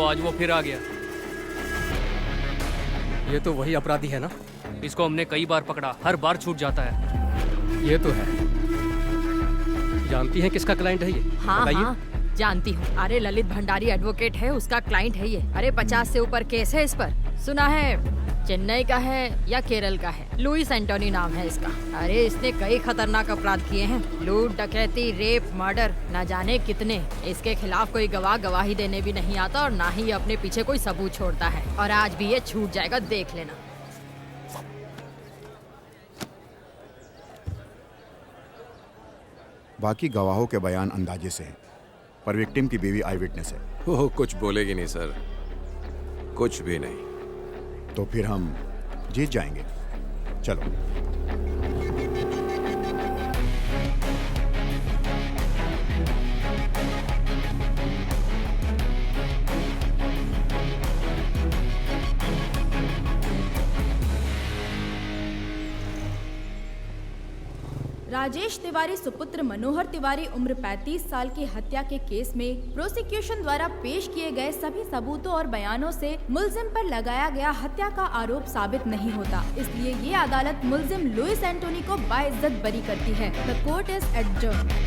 आज वो फिर आ गया। ये तो वही अपराधी है ना? इसको हमने कई बार पकड़ा, हर बार छूट जाता है। ये तो है। जानती हैं किसका क्लाइंट है ये? हाँ हाँ जानती हूँ। अरे ललित भंडारी एडवोकेट है, उसका क्लाइंट है ये। अरे 50 से ऊपर केस है इस पर। सुना है चेन्नई का है या केरल का है। लुइस एंटोनी नाम है इसका। अरे इसने कई खतरनाक अपराध किए हैं, लूट, डकैती, रेप, मर्डर, न जाने कितने। इसके खिलाफ कोई गवाह गवाही देने भी नहीं आता और ना ही अपने पीछे कोई सबूत छोड़ता है। और आज भी ये छूट जाएगा, देख लेना। बाकी गवाहों के बयान अंदाजे से हैं, पर विक्टिम की बीवी आई विटनेस है। वो कुछ बोलेगी नहीं सर, कुछ भी नहीं। तो फिर हम जीत जाएंगे। चलो। राजेश तिवारी सुपुत्र मनोहर तिवारी उम्र 35 साल की हत्या के केस में प्रोसिक्यूशन द्वारा पेश किए गए सभी सबूतों और बयानों से मुलजिम पर लगाया गया हत्या का आरोप साबित नहीं होता। इसलिए ये अदालत मुलजिम लुइस एंटोनी को बाइज्जत बरी करती है। The court is adjourned.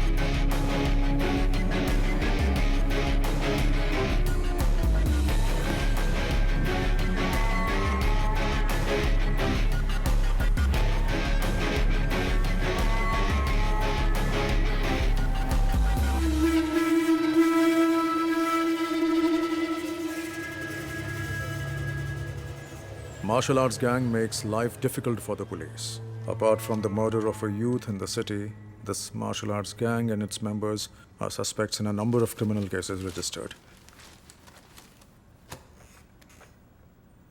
Martial arts gang makes life difficult for the police. Apart from the murder of a youth in the city, this martial arts gang and its members are suspects in a number of criminal cases registered.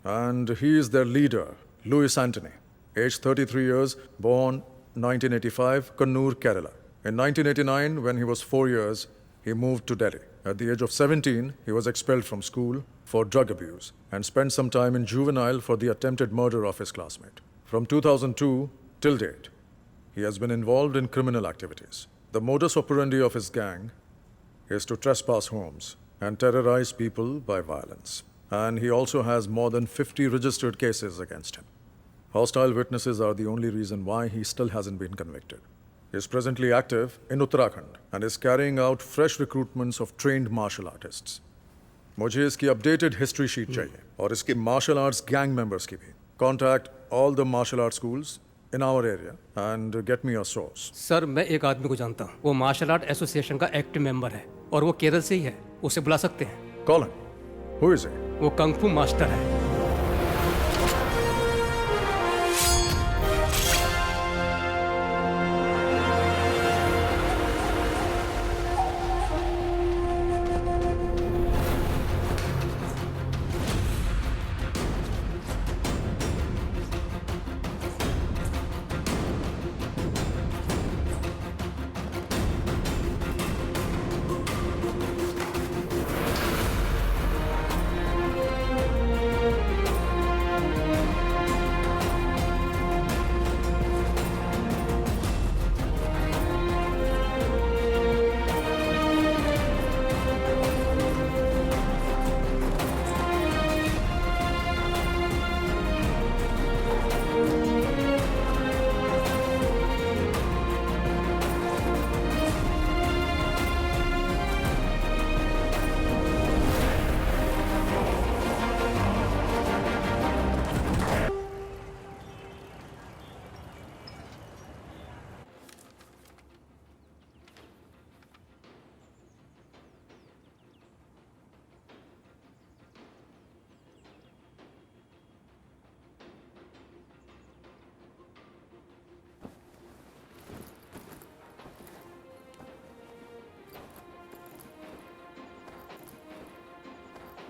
And he is their leader, Louis Antony, aged 33 years, born 1985, Kannur, Kerala. In 1989, when he was 4 years, he moved to Delhi. At the age of 17, he was expelled from school for drug abuse and spent some time in juvenile for the attempted murder of his classmate. From 2002 till date, he has been involved in criminal activities. The modus operandi of his gang is to trespass homes and terrorize people by violence. And he also has more than 50 registered cases against him. Hostile witnesses are the only reason why he still hasn't been convicted. He is presently active in Uttarakhand and is carrying out fresh recruitments of trained martial artists. मुझे इसकी updated history sheet चाहिए और इसके martial arts gang members की भी. Contact all the martial art schools in our area and get me a source. Sir मैं एक आदमी को जानता हूँ, वो मार्शल आर्ट एसोसिएशन का एक्टिव मेंबर है और वो केरल से ही है. उसे बुला सकते हैं. Call him. Who is it? वो कंग फू मास्टर है.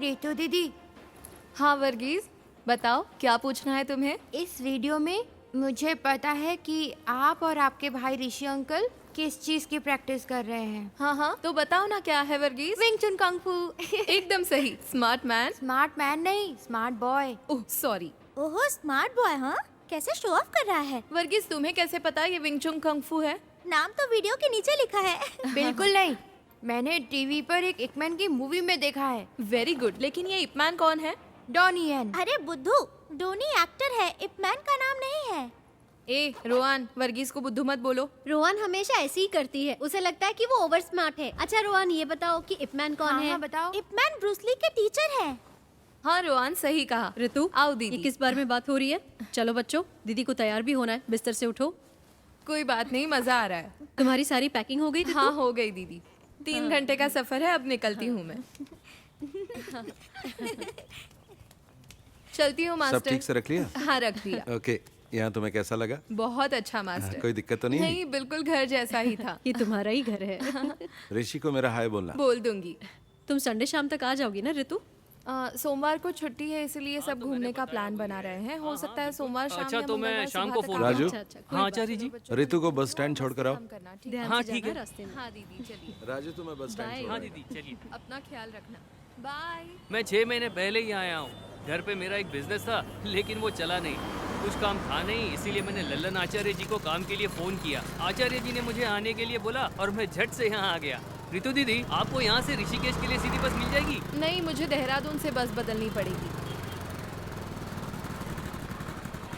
रितु दीदी, हाँ वर्गीज, बताओ क्या पूछना है तुम्हें? इस वीडियो में मुझे पता है कि आप और आपके भाई ऋषि अंकल किस चीज की प्रैक्टिस कर रहे हैं। हाँ हाँ, तो बताओ ना क्या है वर्गीज? विंग चुन कंग फू। एकदम सही, स्मार्ट मैन। स्मार्ट मैन नहीं, स्मार्ट बॉय। ओह सॉरी ओहो स्मार्ट बॉय, हाँ कैसे शो ऑफ कर रहा है। वर्गीज, तुम्हें कैसे पता ये विंग चुन कंग फू है? नाम तो वीडियो के नीचे लिखा है। बिल्कुल नहीं, मैंने टीवी पर एक इकमैन की मूवी में देखा है। वेरी गुड, लेकिन ये इपमैन कौन है? डॉनी यन। अरे बुद्धू, डोनी एक्टर है, इपमैन का नाम नहीं है। ए रोहन, वर्गीज को बुद्धू मत बोलो। रोहन हमेशा ऐसी ही करती है, उसे लगता है कि वो ओवर स्मार्ट है। अच्छा रोहन, ये बताओ कि इपमैन कौन है? हाँ, बताओ। इपमैन ब्रूसली के टीचर है। हाँ रोहन, सही कहा। ऋतु, आओ दीदी। ये किस बारे में बात हो रही है? चलो बच्चों, दीदी को तैयार भी होना है, बिस्तर से उठो। कोई बात नहीं, मजा आ रहा है। तुम्हारी सारी पैकिंग हो गई? हाँ हो गई दीदी, 3 घंटे का सफर है, अब निकलती हूँ मैं। चलती हूँ मास्टर। सब ठीक से रख लिया? हाँ रख दिया। ओके, यहाँ तुम्हें कैसा लगा? बहुत अच्छा मास्टर। कोई दिक्कत तो नहीं? नहीं, बिल्कुल घर जैसा ही था। ये तुम्हारा ही घर है। ऋषि को मेरा हाय बोलना। बोल दूंगी। तुम संडे शाम तक आ जाओगी ना ऋतु? सोमवार को छुट्टी है, इसलिए सब घूमने का प्लान बना रहे हैं। हो सकता है सोमवार शाम अच्छा, या तो मैं मंगलवार शाम सुबह को तक फोन आ राजू? जाऊं। हाँ आचार्य जी। ऋतु को बस स्टैंड छोड़ कर आओ। काम करना, ठीक है? ध्यान हाँ, से ठीक जाना है। रास्ते में। हाँ दीदी चलिए, राजू तुम्हें बस स्टैंड छोड़ हाँ आओ। दीदी चलिए। अपना ख्याल रखना। बाय। मैं 6 महीने पहले ही आया हूँ। घर पे मेरा एक बिजनेस था, लेकिन वो चला नहीं। कुछ काम था नहीं, इसीलिए मैंने लल्लन आचार्य जी को काम के लिए फोन किया। आचार्य जी ने मुझे आने के लिए बोला और मैं झट से यहाँ आ गया। रितु दीदी, आपको यहाँ से ऋषिकेश के लिए सीधी बस मिल जाएगी? नहीं, मुझे देहरादून से बस बदलनी पड़ेगी।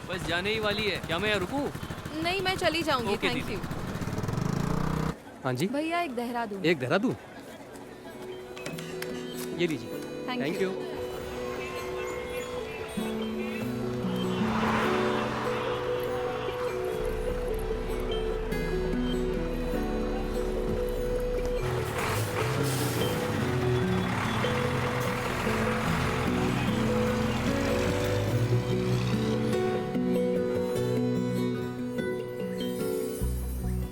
बस जाने ही वाली है, क्या मैं यहाँ रुकूं? नहीं, मैं चली जाऊंगी। ओके, थैंक दीदी। यू हाँ जी, भैया, एक देहरादून। एक देहरादून। ये लीजिए। Thank you.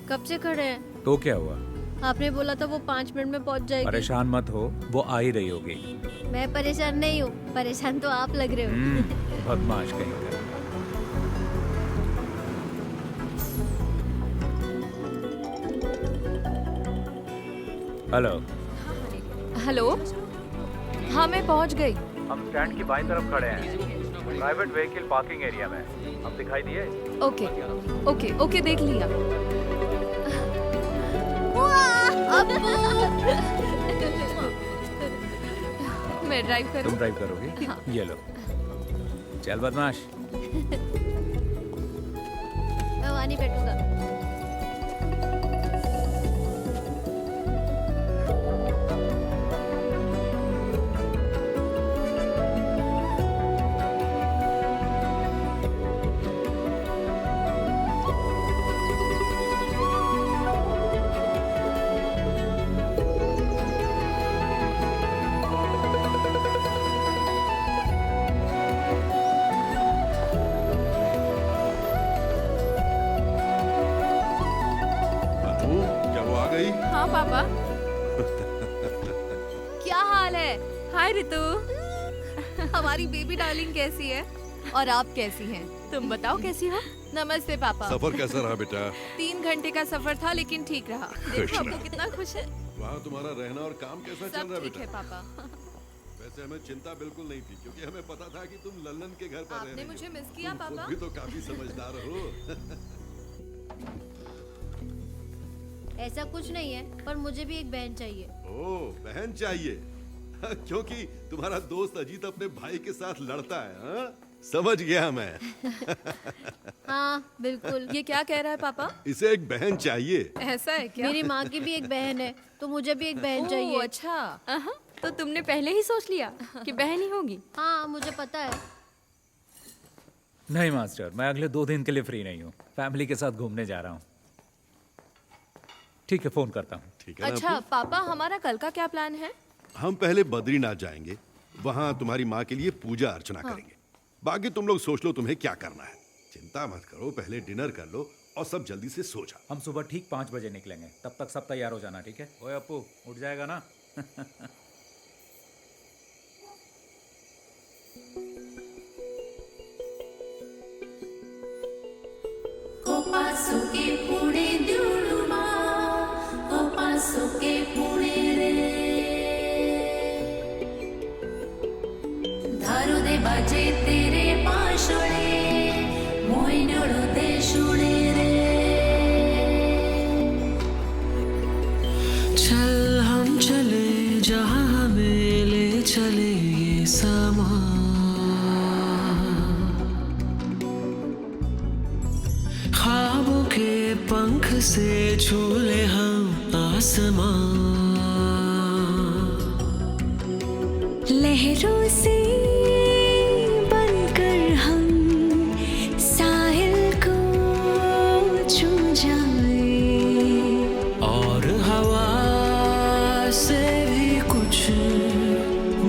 कब से खड़े हैं? तो क्या हुआ? आपने बोला था वो 5 मिनट में पहुंच जाएगी। परेशान मत हो, वो आ ही रही होगी। मैं परेशान नहीं हूँ, परेशान तो आप लग रहे हो। बदमाश कहीं का। हेलो। हेलो, हाँ मैं पहुंच गई। हम स्टैंड की बाईं तरफ खड़े हैं, प्राइवेट व्हीकल पार्किंग एरिया में। हम दिखाई दिए? ओके ओके ओके, देख लिया। मैं ड्राइव करूं? तुम ड्राइव करोगी? हाँ। ये लो। चल बदमाश। मैं वहाँ नहीं बैठूंगा। हाँ पापा। क्या हाल है? हाय रितु। हमारी बेबी डार्लिंग कैसी है? और आप कैसी हैं? तुम बताओ कैसी हो? नमस्ते पापा। सफर कैसा रहा बेटा? 3 घंटे का सफर था, लेकिन ठीक रहा। देखो आपको कितना खुश है। वहाँ तुम्हारा रहना और काम कैसा चल रहा है सब ठीक है बेटा? पापा। वैसे हमें चिंता बिल्कुल नहीं थी, क्योंकि हमें पता था कि तुम लल्लन के घर पर आपने रह मुझे मिस किया तुम खुद पापा? भी तो काफी समझदार हो। ऐसा कुछ नहीं है, पर मुझे भी एक बहन चाहिए। ओ, बहन चाहिए? क्योंकि तुम्हारा दोस्त अजीत अपने भाई के साथ लड़ता है, हाँ? समझ गया मैं। हाँ बिल्कुल। ये क्या कह रहा है पापा? इसे एक बहन चाहिए। ऐसा है क्या? मेरी माँ की भी एक बहन है, तो मुझे भी एक बहन चाहिए। अच्छा, तो तुमने पहले ही सोच लिया कि बहन ही होगी? हाँ मुझे पता है। नहीं मास्टर, मैं अगले 2 दिन के लिए फ्री नहीं हूँ। फैमिली के साथ घूमने जा रहा हूँ। ठीक है, फोन करता हूँ। ठीक है ना अच्छा अपू? पापा, हमारा कल का क्या प्लान है? हम पहले बद्रीनाथ जाएंगे, वहाँ तुम्हारी माँ के लिए पूजा अर्चना करेंगे। बाकी तुम लोग सोच लो तुम्हें क्या करना है। चिंता मत करो, पहले डिनर कर लो और सब जल्दी से सो जाओ। हम सुबह ठीक 5 बजे निकलेंगे, तब तक सब तैयार हो जाना, ठीक है? ओए अप्पू, उठ जाएगा ना? चल हम चले जहाँ हमें ले चले ये समा, ख्वाबों के पंख से झूले हम आसमां, लहरों से बनकर हम साहिल को छू जाए, और हवा से भी कुछ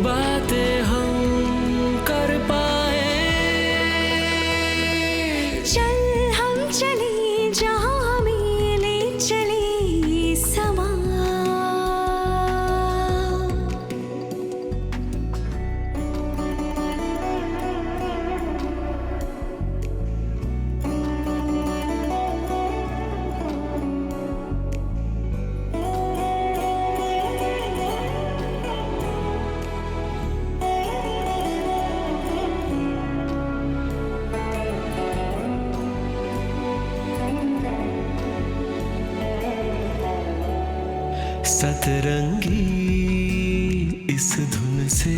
बातें हम कर पाए। चल हम चले जहाँ हमें ले चले ये समा, सतरंगी इस धुन से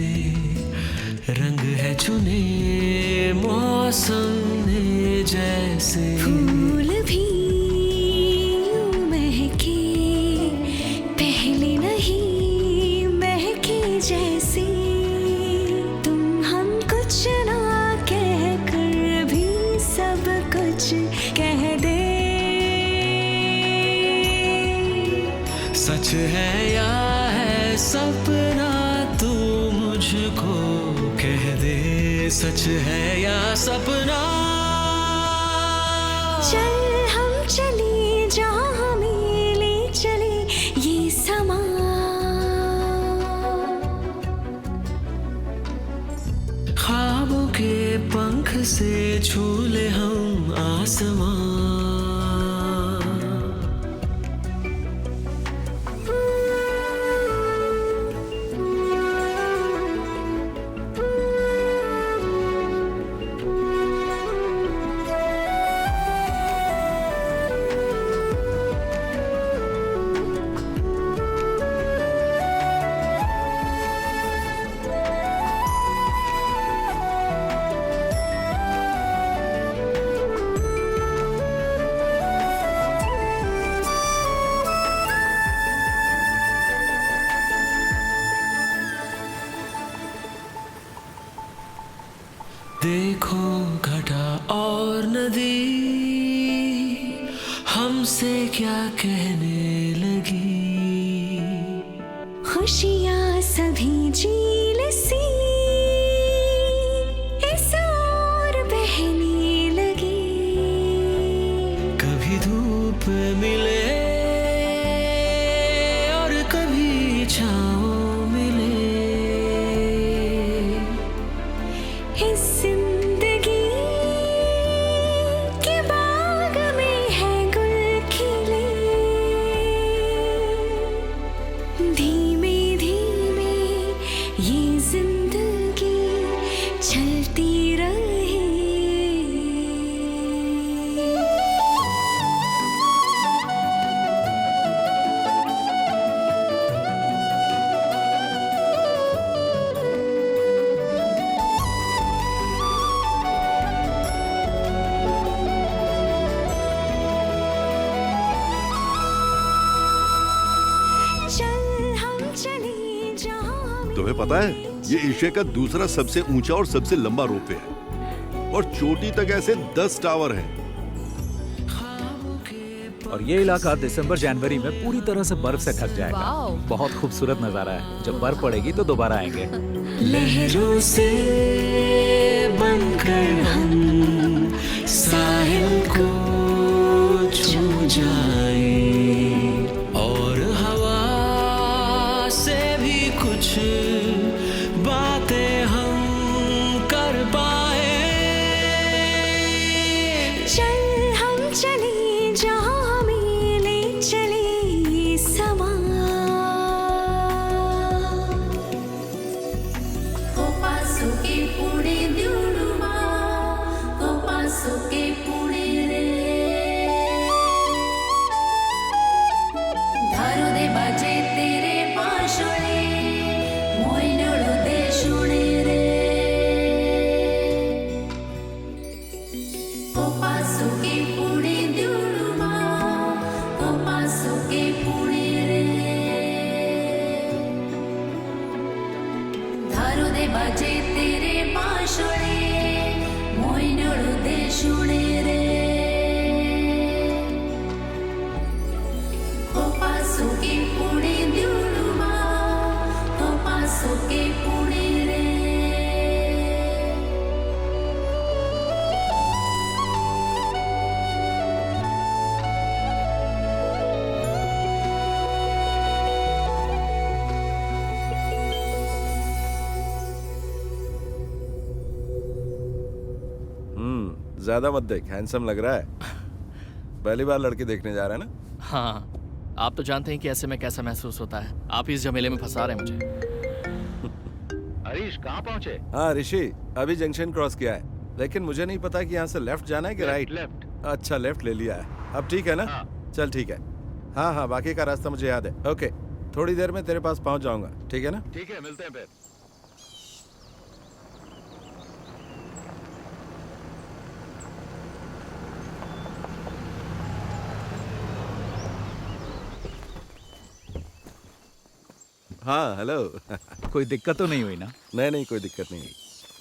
रंग है चुने मौसम ने जैसे, फूल भी यूं महके पहले नहीं महके जैसे, तुम हम कुछ ना कह कर भी सब कुछ कह दे। सच है या है सपना तू मुझको कह दे, सच है या सपना। चल हम चले जहाँ हमें ले चले ये समा, ख्वाबों के पंख से झूले हम आसमां, देखो घटा और नदी हमसे क्या कहने लगी, खुशियाँ सभी झील सी इस ओर बहने लगी, कभी धूप मिले और कभी छाँव मिले, इस जिंदगी के बाग में है गुल खिले, धीमे धीमे ये जिंदगी चलती रहे। तुम्हें पता है ये एशिया का दूसरा सबसे ऊंचा और सबसे लंबा रोपवे है, और चोटी तक ऐसे 10 टावर हैं। और ये इलाका दिसंबर जनवरी में पूरी तरह से बर्फ से ढक जाएगा। वाओ। बहुत खूबसूरत नजारा है। जब बर्फ पड़ेगी तो दोबारा आएंगे। लहरों से बनकर हम साहिल को छू जाए, और हवा से भी कुछ बातें हम कर पाए। चल हम चले जहाँ हमें ले चले ये समा, कोपासुके पुणे द्युडुमा, कोपासुके पुणे रे। बाजे तेरे बांसुरी मोइनड़ो दे सुने रे हो पासो के पुणे दुरुमा हो पासो के पुणे रे ज्यादा मत देख, हैंडसम लग रहा है। पहली बार लड़की देखने जा रहा है ना? हाँ, आप तो जानते हैं कि ऐसे में कैसा महसूस होता है। आप इस झमेले में फंसा रहे हैं मुझे। हरीश कहाँ पहुँचे? हाँ ऋषि, अभी जंक्शन क्रॉस किया है, लेकिन मुझे नहीं पता कि यहाँ से लेफ्ट जाना है कि राइट। लेफ्ट। अच्छा, लेफ्ट ले लिया है। अब ठीक है ना? हाँ। चल ठीक है। हाँ हाँ, बाकी का रास्ता मुझे याद है। ओके, थोड़ी देर में तेरे पास पहुँच जाऊंगा, ठीक है ना? ठीक है, मिलते हैं फिर। हाँ हेलो। कोई दिक्कत तो नहीं हुई ना? नहीं नहीं, कोई दिक्कत नहीं हुई।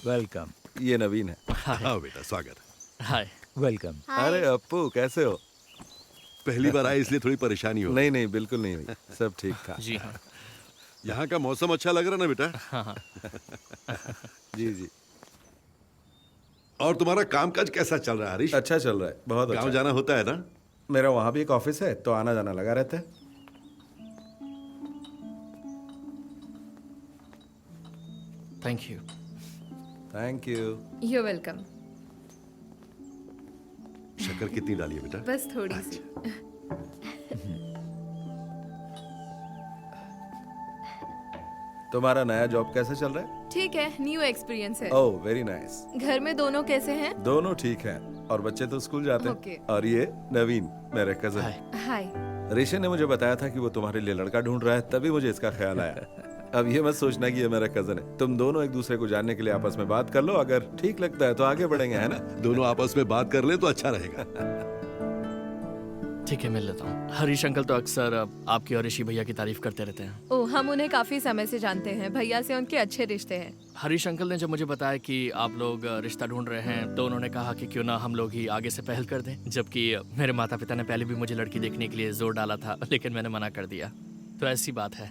वेलकम। ये नवीन है। हाँ बेटा, स्वागत है। हाय। वेलकम। अरे अप्पू, कैसे हो? पहली बार आए इसलिए थोड़ी परेशानी हो। नहीं नहीं, बिल्कुल नहीं हुई, सब ठीक था। जी हाँ। यहाँ का मौसम अच्छा लग रहा ना बेटा? हाँ। जी जी। और तुम्हारा कामकाज कैसा चल रहा है हरीश? अच्छा चल रहा है, बहुत अच्छा। गाँव जाना होता है ना? मेरा वहाँ भी एक ऑफिस है, तो आना जाना लगा रहता है। Thank you. Thank you. You welcome. शक्कर कितनी डाली है बेटा? बस थोड़ी सी। तुम्हारा नया जॉब कैसे चल रहा है? ठीक है, न्यू एक्सपीरियंस है। Oh very nice. घर में दोनों कैसे हैं? दोनों ठीक हैं, और बच्चे तो स्कूल जाते Okay. हैं। और ये नवीन, मेरे कजन। हाय। ऋषि ने मुझे बताया था कि वो तुम्हारे लिए लड़का ढूंढ रहा है, तभी मुझे इसका ख्याल आया। अब ये मत सोचना कि ये मेरा कजन है। तुम दोनों एक दूसरे को जानने के लिए आपस में बात कर लो, अगर ठीक लगता है तो आगे बढ़ेंगे, है ना? दोनों आपस में बात कर ले तो अच्छा रहेगा। ठीक है, मिल लेता हूँ। हरीश अंकल तो अक्सर आपकी और ऋषि भैया की तारीफ करते रहते हैं। ओह, हम उन्हें काफी समय से जानते हैं। भैया से उनके अच्छे रिश्ते हैं। हरीश अंकल ने जब मुझे बताया कि आप लोग रिश्ता ढूंढ रहे हैं, तो उन्होंने कहा कि क्यों ना हम लोग ही आगे से पहल कर दें। जबकि मेरे माता पिता ने पहले भी मुझे लड़की देखने के लिए जोर डाला था, लेकिन मैंने मना कर दिया। तो ऐसी बात है,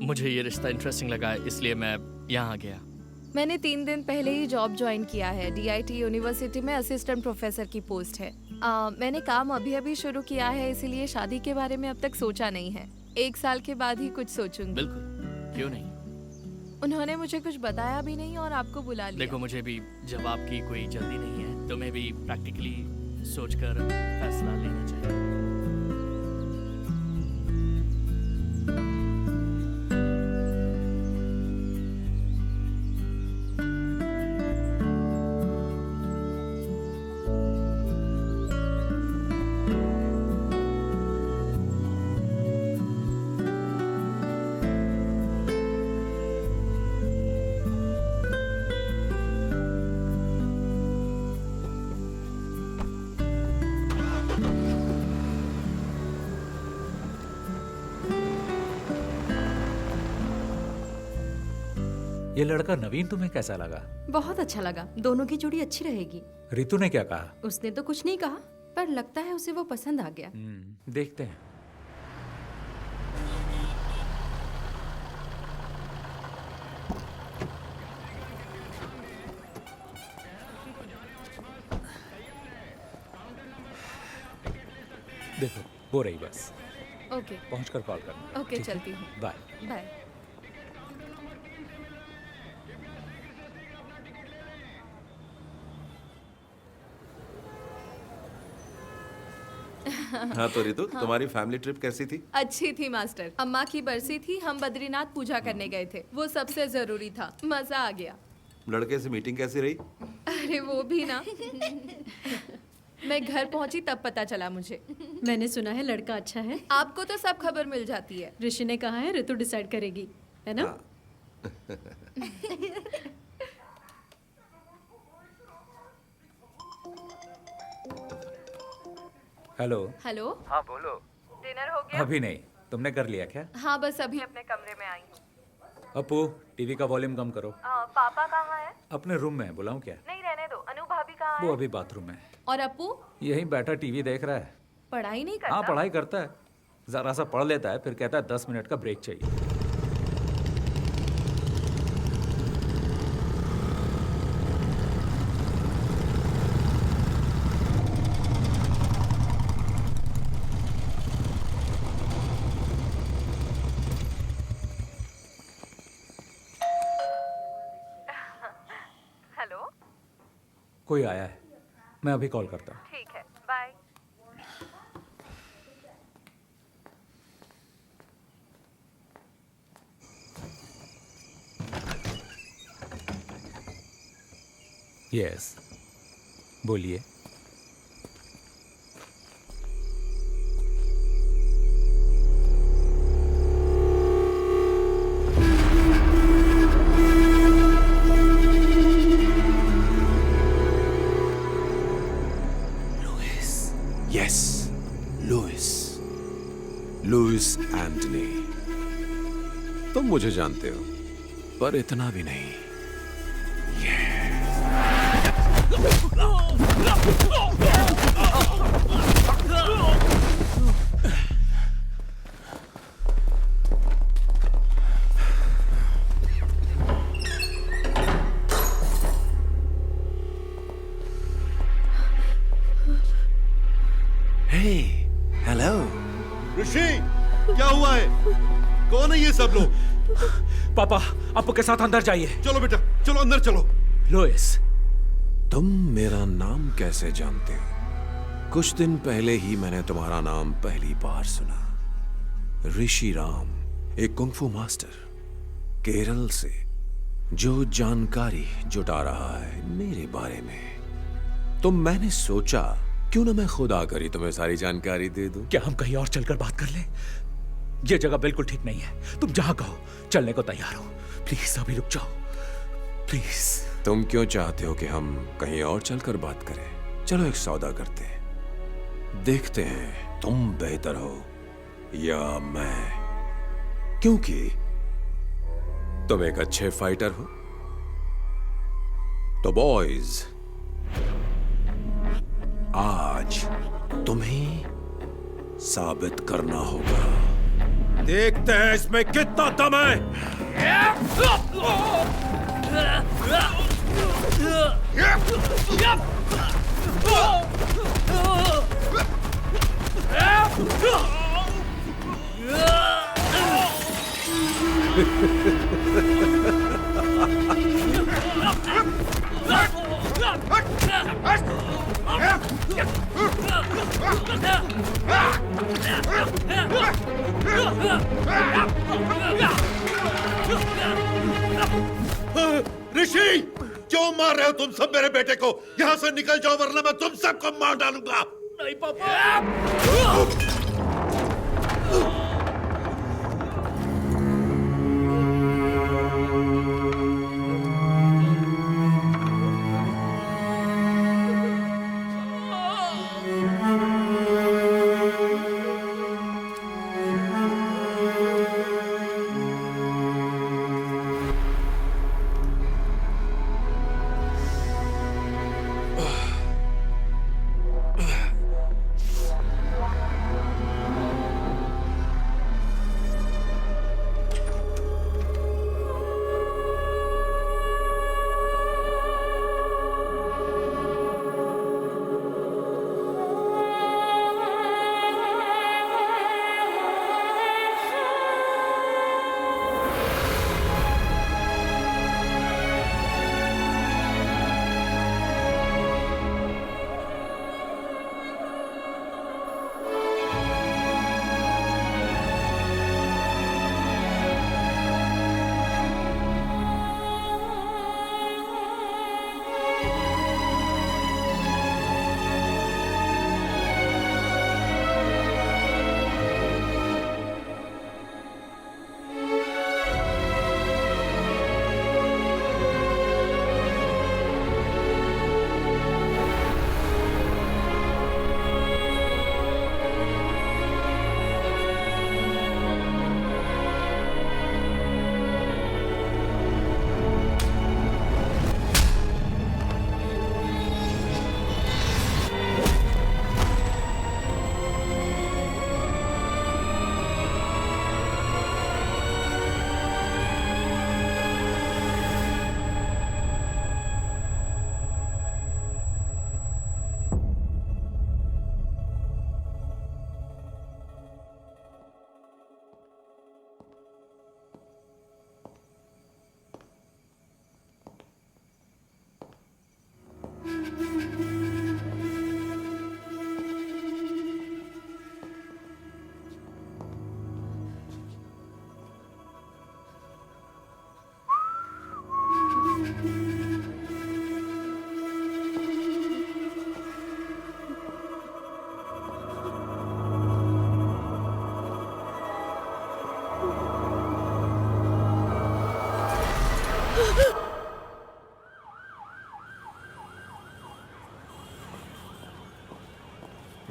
मुझे ये रिश्ता इंटरेस्टिंग लगा, इसलिए मैं यहाँ आ गया। मैंने 3 दिन पहले ही जॉब ज्वाइन किया है। DIT यूनिवर्सिटी में असिस्टेंट प्रोफेसर की पोस्ट है। मैंने काम अभी शुरू किया है, इसीलिए शादी के बारे में अब तक सोचा नहीं है। 1 साल के बाद ही कुछ सोचूंगी। बिल्कुल, क्यों नहीं। उन्होंने मुझे कुछ बताया भी नहीं और आपको बुला लिया। देखो, मुझे भी जवाब की कोई जल्दी नहीं है, तुम्हें भी प्रैक्टिकली सोचकर फैसला लेना चाहिए। ये लड़का नवीन तुम्हें कैसा लगा? बहुत अच्छा लगा। दोनों की जोड़ी अच्छी रहेगी। रितु ने क्या कहा? उसने तो कुछ नहीं कहा, पर लगता है उसे वो पसंद आ गया। देखते हैं। देखो, वो रही बस। ओके। पहुंचकर कॉल करना। ओके, चलती हूँ। बाय। बाय। हाँ तो रितु, तुम्हारी फैमिली ट्रिप कैसी थी? अच्छी थी मास्टर। अम्मा की बरसी थी, हम बद्रीनाथ पूजा करने गए थे। वो सबसे जरूरी था। मजा आ गया। लड़के से मीटिंग कैसी रही? अरे वो भी ना। मैं घर पहुंची तब पता चला मुझे। मैंने सुना है लड़का अच्छा है। आपको तो सब खबर मिल जाती है। ऋषि ने कहा है ऋतु डिसाइड करेगी, है ना? हेलो। हेलो। हाँ बोलो। डिनर हो गया? अभी नहीं, तुमने कर लिया क्या? हाँ, बस अभी अपने कमरे में आई हूँ। अपू टीवी का वॉल्यूम कम करो। पापा कहाँ है? अपने रूम में है, बुलाऊं क्या? नहीं रहने दो। अनु भाभी कहाँ वो है? अभी बाथरूम में है। और अपू यहीं बैठा टीवी देख रहा है। पढ़ाई नहीं करता? हाँ पढ़ाई करता है, जरा सा पढ़ लेता है, फिर कहता है 10 मिनट का ब्रेक चाहिए। हेलो, कोई आया है, मैं अभी कॉल करता हूँ। ठीक है, बाय। यस, बोलिए। Yes, Luis Antony. तुम मुझे जानते हो, पर इतना भी नहीं। हेलो ऋषि, क्या हुआ है? कौन है ये सब लोग? पापा, आपको के साथ अंदर जाइए। चलो बेटा, चलो अंदर चलो। लुइस, तुम मेरा नाम कैसे जानते हो? कुछ दिन पहले ही मैंने तुम्हारा नाम पहली बार सुना। ऋषि राम, एक कुंग-फू मास्टर, केरल से, जो जानकारी जुटा रहा है मेरे बारे में। तो मैंने सोचा क्यों ना मैं खुद आकर ही तुम्हें सारी जानकारी दे दूं। क्या हम कहीं और चलकर बात कर लें? ये जगह बिल्कुल ठीक नहीं है। तुम जहां कहो चलने को तैयार हो। प्लीज अभी रुक जाओ, प्लीज। तुम क्यों चाहते हो कि हम कहीं और चलकर बात करें? चलो एक सौदा करते हैं, देखते हैं तुम बेहतर हो या मैं, क्योंकि तुम एक अच्छे फाइटर हो। तो बॉयज, आज तुम्हें साबित करना होगा। देखते हैं इसमें कितना दम है। ऋषि, क्यों मार रहे हो तुम सब मेरे बेटे को? यहाँ से निकल जाओ वरना मैं तुम सबको मार डालूंगा। नहीं पापा।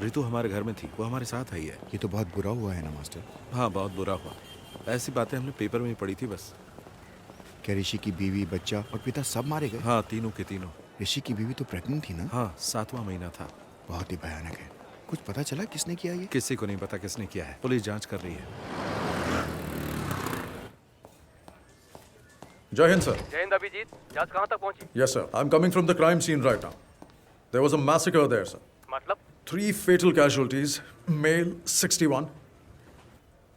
ऋतु हमारे घर में थी, वो हमारे साथ आई है। ये तो बहुत बुरा हुआ है ना मास्टर। हाँ, बहुत बुरा हुआ। ऐसी बातें हमने पेपर में ही पढ़ी थी बस। क्या ऋषि की बीवी, बच्चा और पिता सब मारे गए? हाँ, तीनों के तीनों। ऋषि की बीवी तो प्रेग्नेंट थी ना? हाँ, 7वां महीना था। बहुत ही भयानक है। कुछ पता चला किसने किया ये? किसी को नहीं पता किसने किया है, पुलिस जांच कर रही है। Jai Hind, sir. जय हिंद अभिजीत, जांच कहाँ तक पहुंची? Yes, sir. I'm coming from the crime scene right now. There was a massacre there, sir. मतलब? 3 fatal casualties. Male, 61.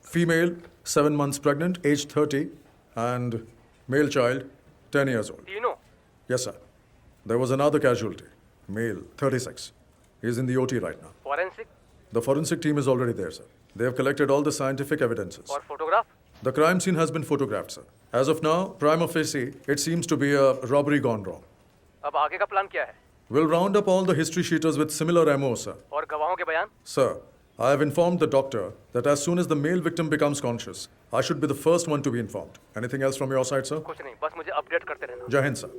Female, 7 months pregnant, age 30. And male child, 10 years old. तीनों? Yes, sir. There was another casualty. Male, 36. He's in the OT right now. Forensic? The forensic team is already there, sir. They have collected all the scientific evidences. और photograph? The crime scene has been photographed, sir. As of now, prima facie, it seems to be a robbery gone wrong. अब आगे का plan क्या है? We'll round up all the history sheeters with similar MO, sir. और गवाहों के बयान? Sir, I have informed the doctor that as soon as the male victim becomes conscious, I should be the first one to be informed. Anything else from your side, sir? कुछ नहीं, बस मुझे update करते रहना। Jai Hind, sir.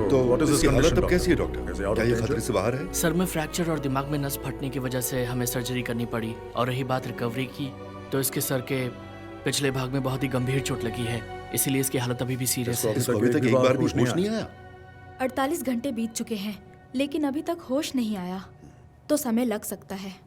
तो what is his इसकी हालत condition, अब कैसी है doctor? Doctor? Is he out क्या of ये danger? खतरे से बाहर है? सर में फ्रैक्चर और दिमाग में नस फटने की वजह से हमें सर्जरी करनी पड़ी। और रही बात रिकवरी की, तो इसके सर के पिछले भाग में बहुत ही गंभीर चोट लगी है, इसीलिए इसकी हालत अभी भी सीरियस है। इसको अभी तक एक बार भी होश नहीं आया? 48 घंटे बीत चुके हैं लेकिन अभी तक होश नहीं आया, तो समय लग सकता है।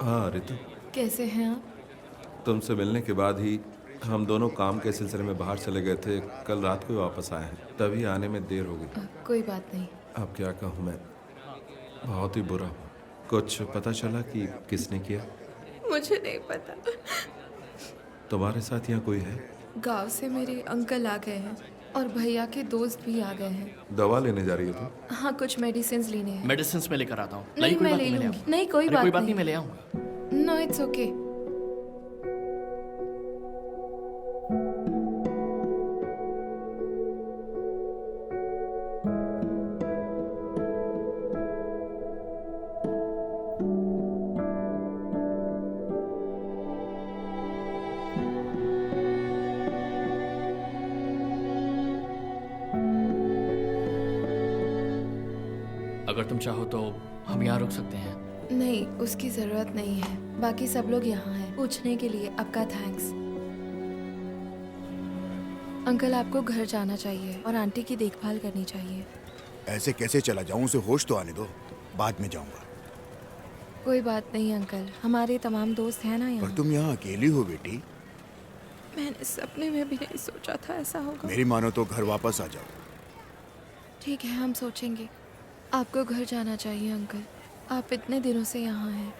हाँ ऋतु, कैसे हैं आप? तुमसे मिलने के बाद ही हम दोनों काम के सिलसिले में बाहर चले गए थे। कल रात को ही वापस आए हैं, तभी आने में देर हो गई। कोई बात नहीं। अब क्या कहूँ मैं, बहुत ही बुरा हुआ। कुछ पता चला कि किसने किया? मुझे नहीं पता। तुम्हारे साथ यहाँ कोई है? गांव से मेरे अंकल आ गए हैं और भैया के दोस्त भी आ गए हैं। दवा लेने जा रही हो तुम? हाँ, कुछ मेडिसिन लेने हैं। मेडिसिन में लेकर आता हूँ। नहीं, मैं ले लूंगी। नहीं, कोई बात नहीं, मैं ले आऊंगा। No, it's okay. अगर तुम चाहो तो हम यहाँ रुक सकते हैं। नहीं, उसकी जरूरत नहीं है। बाकी सब लोग यहाँ हैं पूछने के लिए। आपका थैंक्स। अंकल, आपको घर जाना चाहिए और आंटी की देखभाल करनी चाहिए। ऐसे कैसे चला जाऊं? उसे होश तो आने दो, बाद में जाऊंगा। कोई बात नहीं अंकल, हमारे तमाम दोस्त हैं ना पर यहाँ। तुम यहाँ अकेली हो बेटी। मैंने सपने में भी नहीं सोचा था ऐसा होगा। मेरी मानो तो घर वापस आ जाओ। ठीक है, हम सोचेंगे। आपको घर जाना चाहिए अंकल, आप इतने दिनों से यहाँ हैं।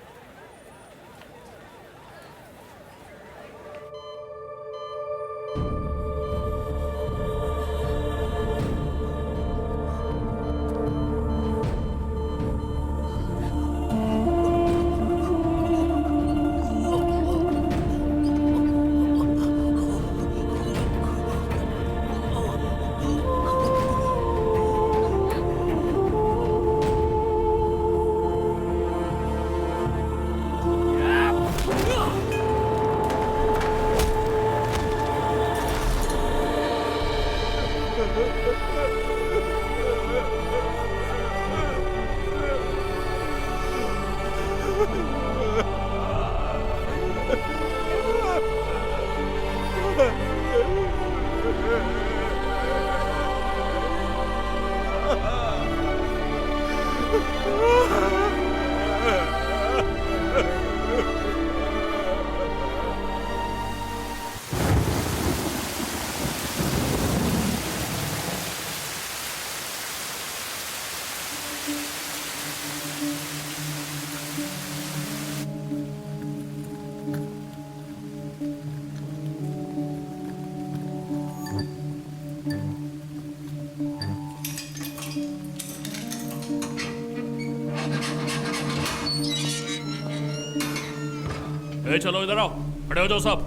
ए, चलो इधर आओ, खड़े हो जाओ सब।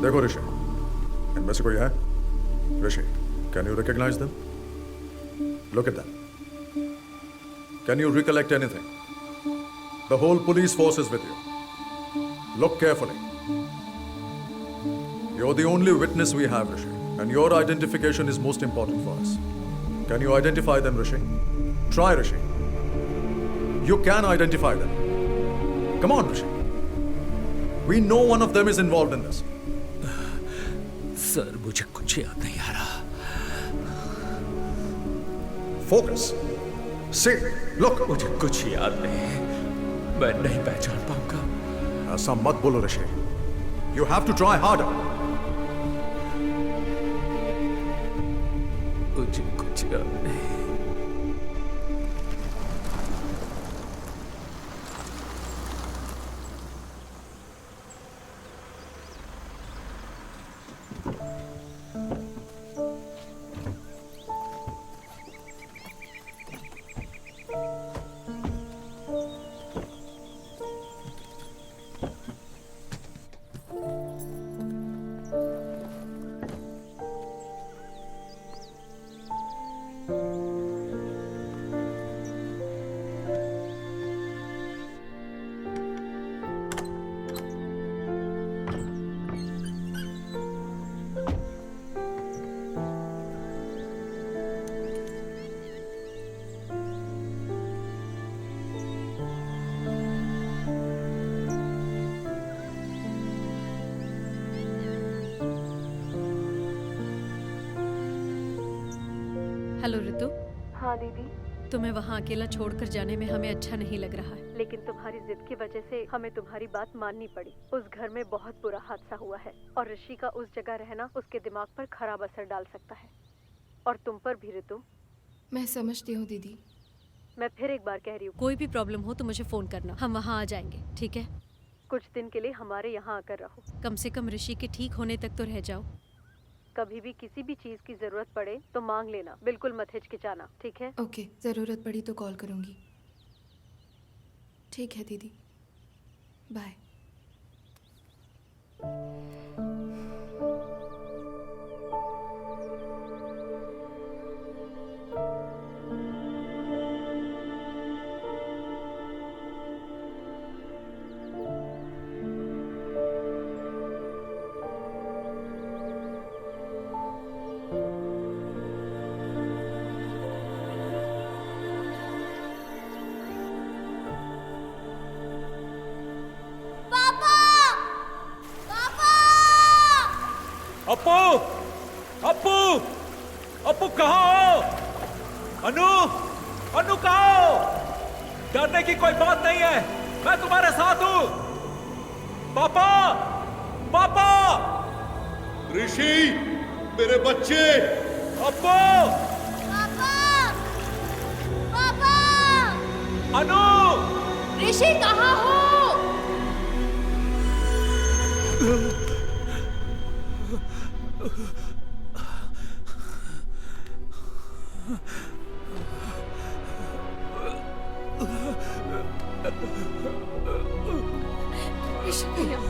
देखो ऋषि, इनमें से कोई है? Rishi, can you recognise them? Look at them. Can you recollect anything? The whole police force is with you. Look carefully. You're the only witness we have, Rishi, and your identification is most important for us. Can you identify them, Rishi? Try, Rishi. You can identify them. Come on, Rishi. We know one of them is involved in this. Sir, मुझे कुछ याद नहीं आ रहा। Focus. See, look. मुझे कुछ याद नहीं, मैं नहीं पहचान पाऊंगा। ऐसा मत बोलो ऋषि। You have to try harder. मुझे कुछ याद नहीं। हेलो ऋतु। हाँ दीदी। तुम्हें वहाँ अकेला छोड़कर जाने में हमें अच्छा नहीं लग रहा है, लेकिन तुम्हारी जिद की वजह से हमें तुम्हारी बात माननी पड़ी। उस घर में बहुत बुरा हादसा हुआ है और ऋषि का उस जगह रहना उसके दिमाग पर खराब असर डाल सकता है, और तुम पर भी ऋतु। मैं समझती हूँ दीदी। मैं फिर एक बार कह रही हूँ, कोई भी प्रॉब्लम हो तो मुझे फोन करना, हम वहाँ आ जाएंगे, ठीक है? कुछ दिन के लिए हमारे यहाँ आकर रहो, कम से कम ऋषि के ठीक होने तक तो रह जाओ। कभी भी किसी भी चीज की जरूरत पड़े तो मांग लेना, बिल्कुल मत हिचकिचाना, ठीक है? ओके, जरूरत पड़ी तो कॉल करूंगी। ठीक है दीदी, बाय। पापा! अप्पू कहाँ हो? अनु, अनु कहाँ हो? डरने की कोई बात नहीं है, मैं तुम्हारे साथ हूं। पापा, पापा, ऋषि, मेरे बच्चे, अप्पू, पापा, अनु, ऋषि कहाँ हो? ऋषि भैया,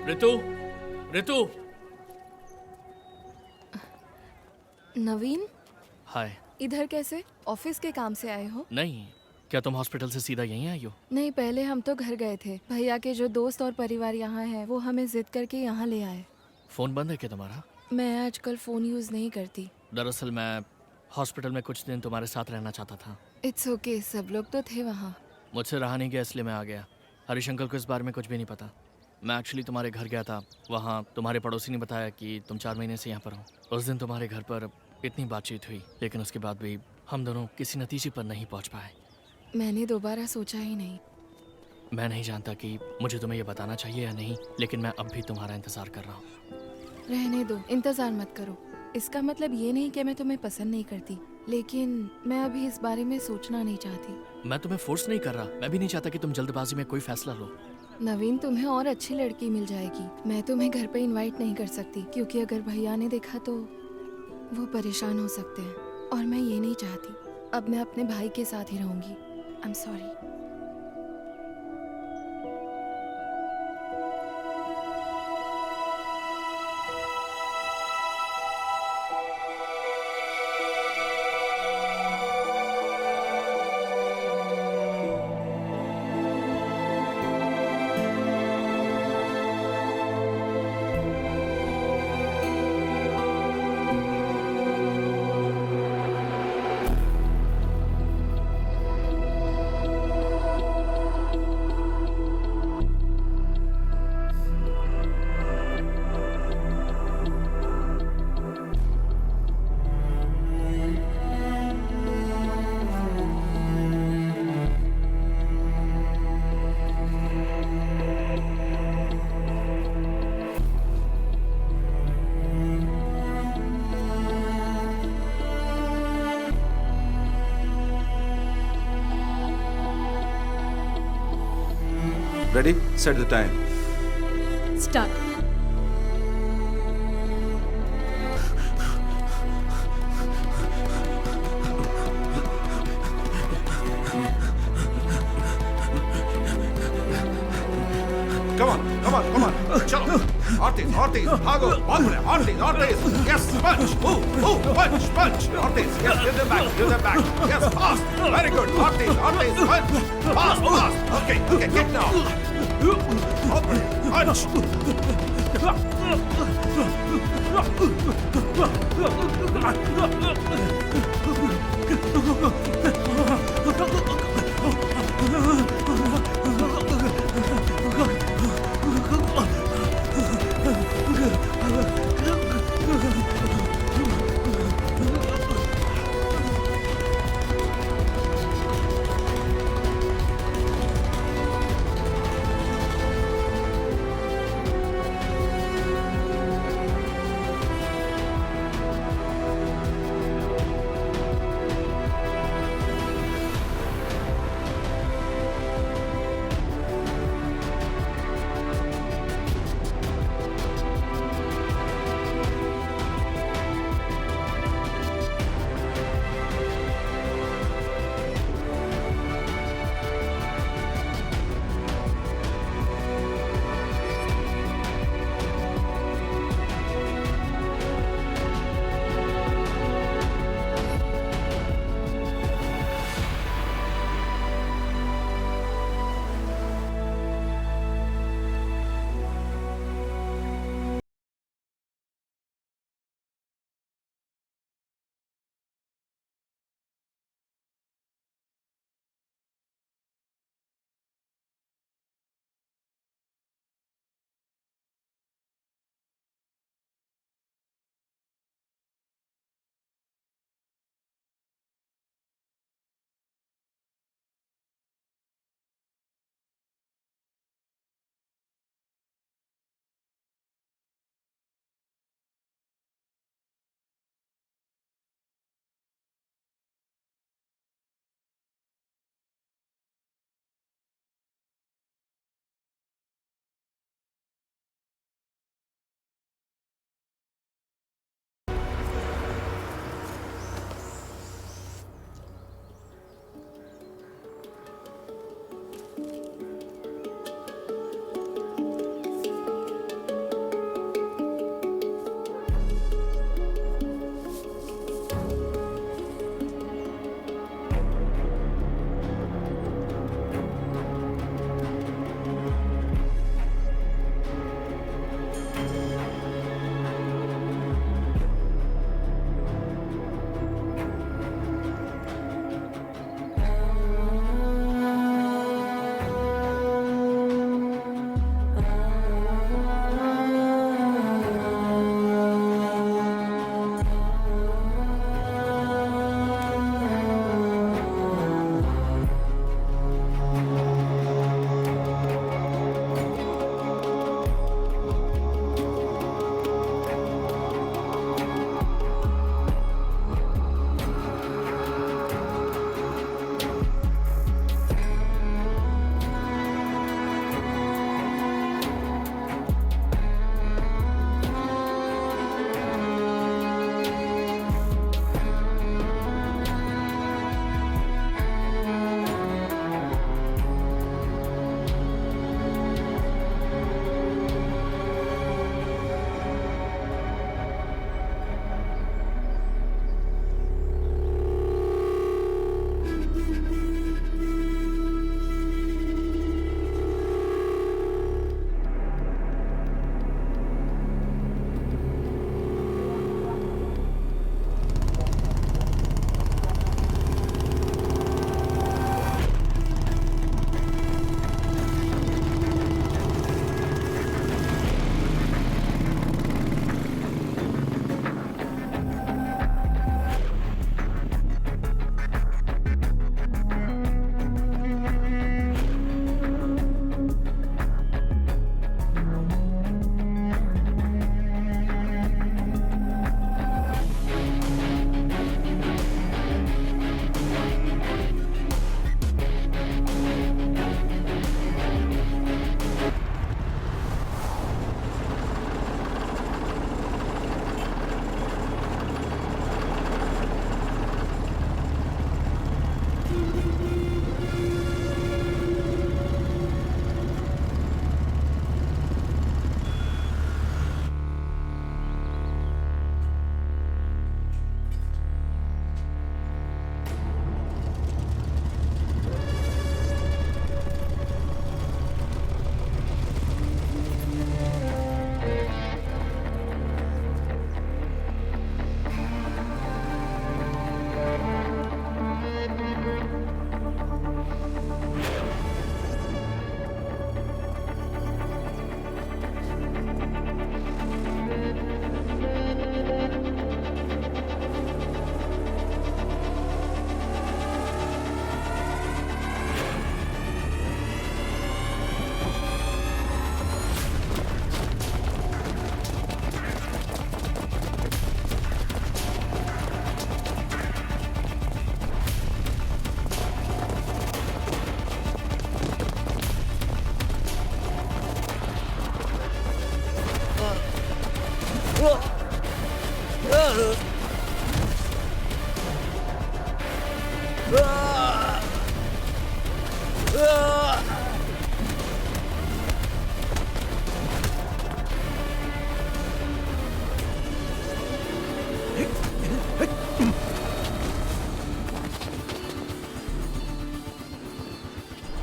ऋतु, ऋतु। नवीन, हाय। इधर कैसे? ऑफिस के काम से आए हो? नहीं, क्या तुम हॉस्पिटल से सीधा यहीं आई हो? नहीं, पहले हम तो घर गए थे। भैया के जो दोस्त और परिवार यहाँ हैं, वो हमें जिद करके यहाँ ले आए। फोन बंद है क्या तुम्हारा? मैं आजकल फोन यूज नहीं करती। दरअसल मैं हॉस्पिटल में कुछ दिन तुम्हारे साथ रहना चाहता था। इट्स ओके, सब लोग तो थे वहाँ। मुझसे रहा नहीं गया इसलिए मैं आ गया। हरीश अंकल को इस बारे में कुछ भी नहीं पता। मैं एक्चुअली तुम्हारे घर गया था, वहाँ तुम्हारे पड़ोसी ने बताया कि तुम 4 महीने से यहाँ पर हो। उस दिन तुम्हारे घर पर इतनी बातचीत हुई, लेकिन उसके बाद भी हम दोनों किसी नतीजे पर नहीं पहुँच पाए। मैंने दोबारा सोचा ही नहीं। मैं नहीं जानता कि मुझे तुम्हें ये बताना चाहिए या नहीं, लेकिन मैं अब भी तुम्हारा इंतज़ार कर रहा हूँ। रहने दो, इंतज़ार मत करो। इसका मतलब ये नहीं कि मैं तुम्हें पसंद नहीं करती, लेकिन मैं अभी इस बारे में सोचना नहीं चाहती। मैं तुम्हें फोर्स नहीं कर रहा, मैं भी नहीं चाहता कि तुम जल्दबाजी में कोई फैसला लो। नवीन, तुम्हें और अच्छी लड़की मिल जाएगी। मैं तुम्हें घर पे इनवाइट नहीं कर सकती, क्योंकि अगर भैया ने देखा तो वो परेशान हो सकते हैं, और मैं ये नहीं चाहती। अब मैं अपने भाई के साथ ही रहूंगी। I am sorry. Ready? Set the time. Start. Come on, come on, come on. Chalo. Ortiz, Ortiz, भागो, भागो, Ortiz, Ortiz. Yes, punch, move, punch, punch. Ortiz, yes, give them back. Yes, fast. Very good. Ortiz, Ortiz, punch. Fast. Okay, get now. Ortiz,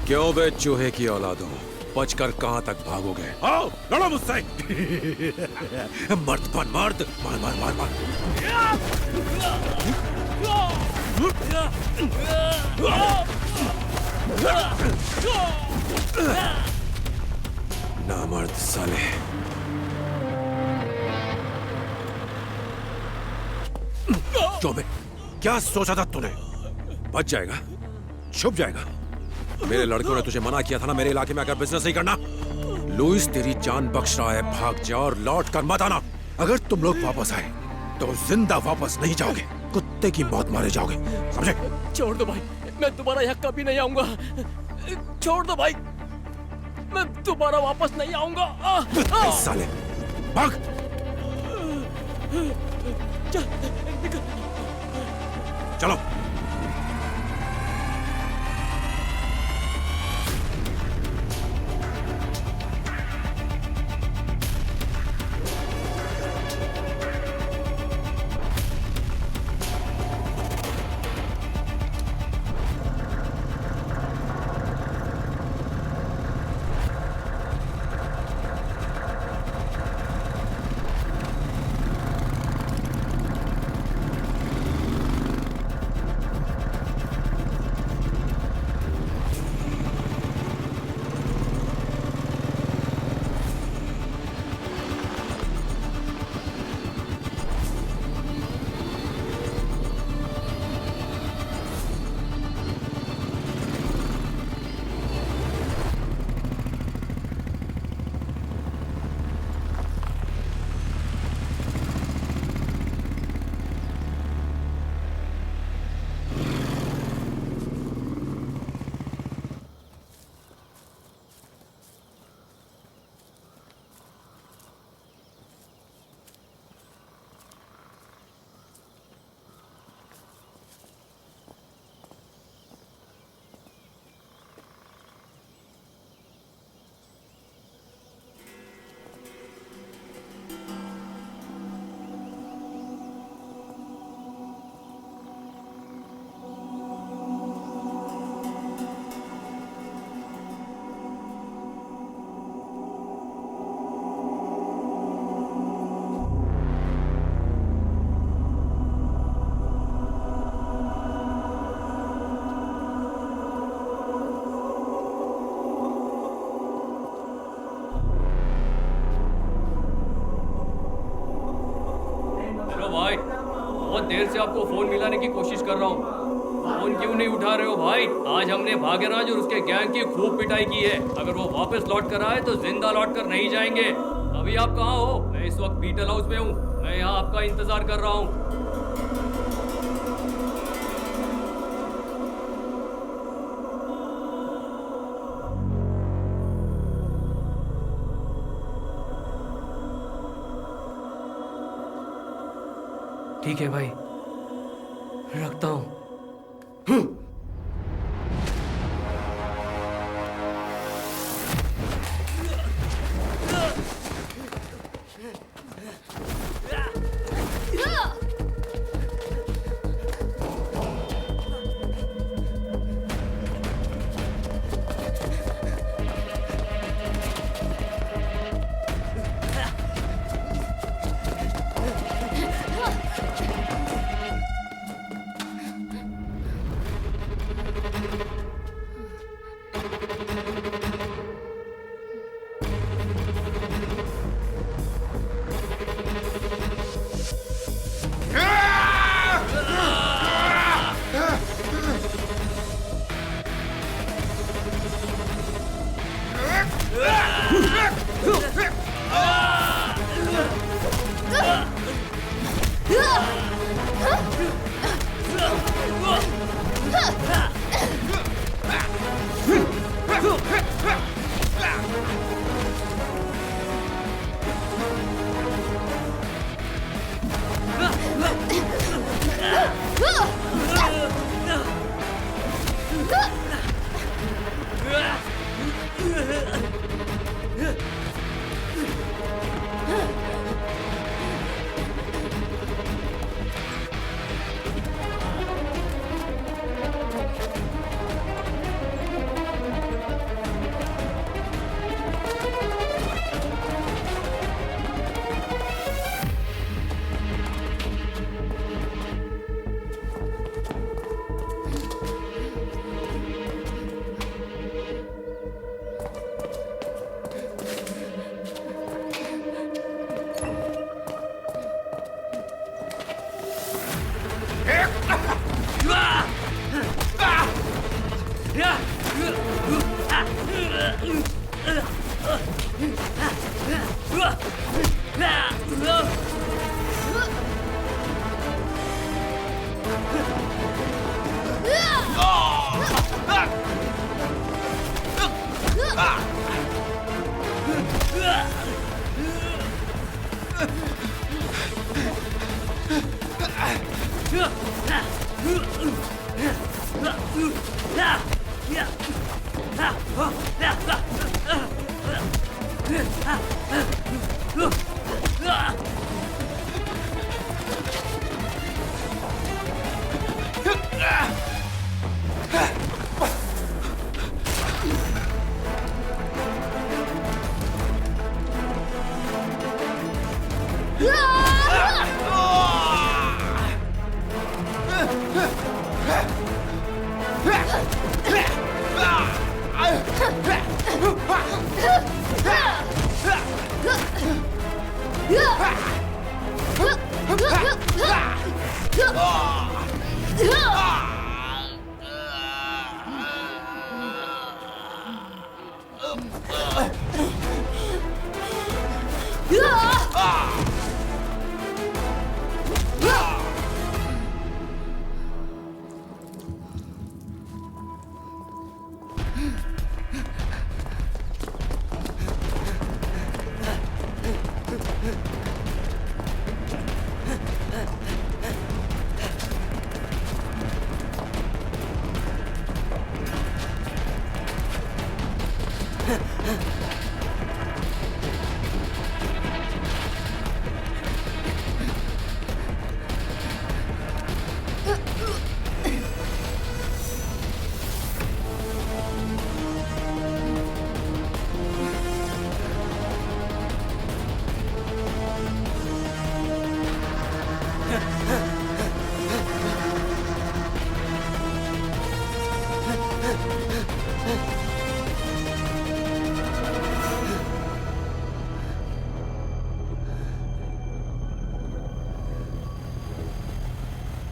क्यों बे चूहे की औलादों, बचकर कहां तक भागोगे? आओ लड़ो मुझसे। मर्द बन मर्द, मार मार मार मार। ना मर्द साले। क्यों बे, क्या सोचा था तूने? बच जाएगा, छुप जाएगा। मेरे लड़कों ने तुझे मना किया था ना मेरे इलाके में आकर बिजनेस नहीं करना। लुइस तेरी जान बख्श रहा है, भाग जा और लौट कर मत आना। अगर तुम लोग वापस आए तो जिंदा वापस नहीं जाओगे, कुत्ते की मौत मारे जाओगे, समझे? छोड़ दो भाई, मैं दोबारा यहाँ कभी नहीं आऊंगा। छोड़ दो भाई, मैं दोबारा वापस नहीं आऊंगा। साले भाग। चलो। देर से आपको फोन मिलाने की कोशिश कर रहा हूँ, फोन क्यों नहीं उठा रहे हो भाई? आज हमने भाग्यराज और उसके गैंग की खूब पिटाई की है। अगर वो वापस लौट कर आए तो जिंदा लौट कर नहीं जाएंगे। अभी आप कहाँ हो? मैं इस वक्त बीटल हाउस में हूँ। मैं यहाँ आपका इंतजार कर रहा हूँ। ठीक है भाई, रखता हूँ।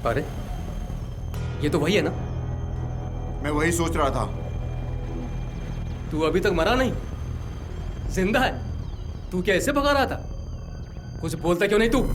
अरे ये तो वही है ना? मैं वही सोच रहा था। तू अभी तक मरा नहीं, जिंदा है। तू क्या ऐसे भगा रहा था? कुछ बोलता क्यों नहीं तू?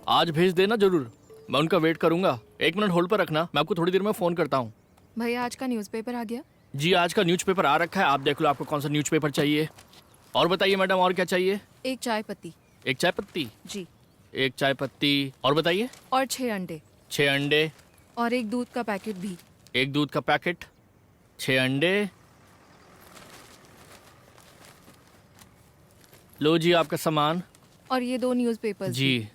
आज भेज देना जरूर, मैं उनका वेट करूंगा। 1 मिनट होल्ड पर रखना, मैं आपको थोड़ी देर में फ़ोन करता हूँ। भैया आज का न्यूज़पेपर आ गया? जी आज का न्यूज़पेपर आ रखा है, आप देख लो आपको कौन सा न्यूज़पेपर चाहिए। और बताइए मैडम, और क्या चाहिए? एक चाय पत्ती। एक चाय पत्ती? जी। एक चाय पत्ती, और बताइए? और 6 अंडे। 6 अंडे। और एक दूध का पैकेट भी। एक दूध का पैकेट, 6 अंडे। लो जी आपका सामान। और ये 2 न्यूज़पेपर्स। जी।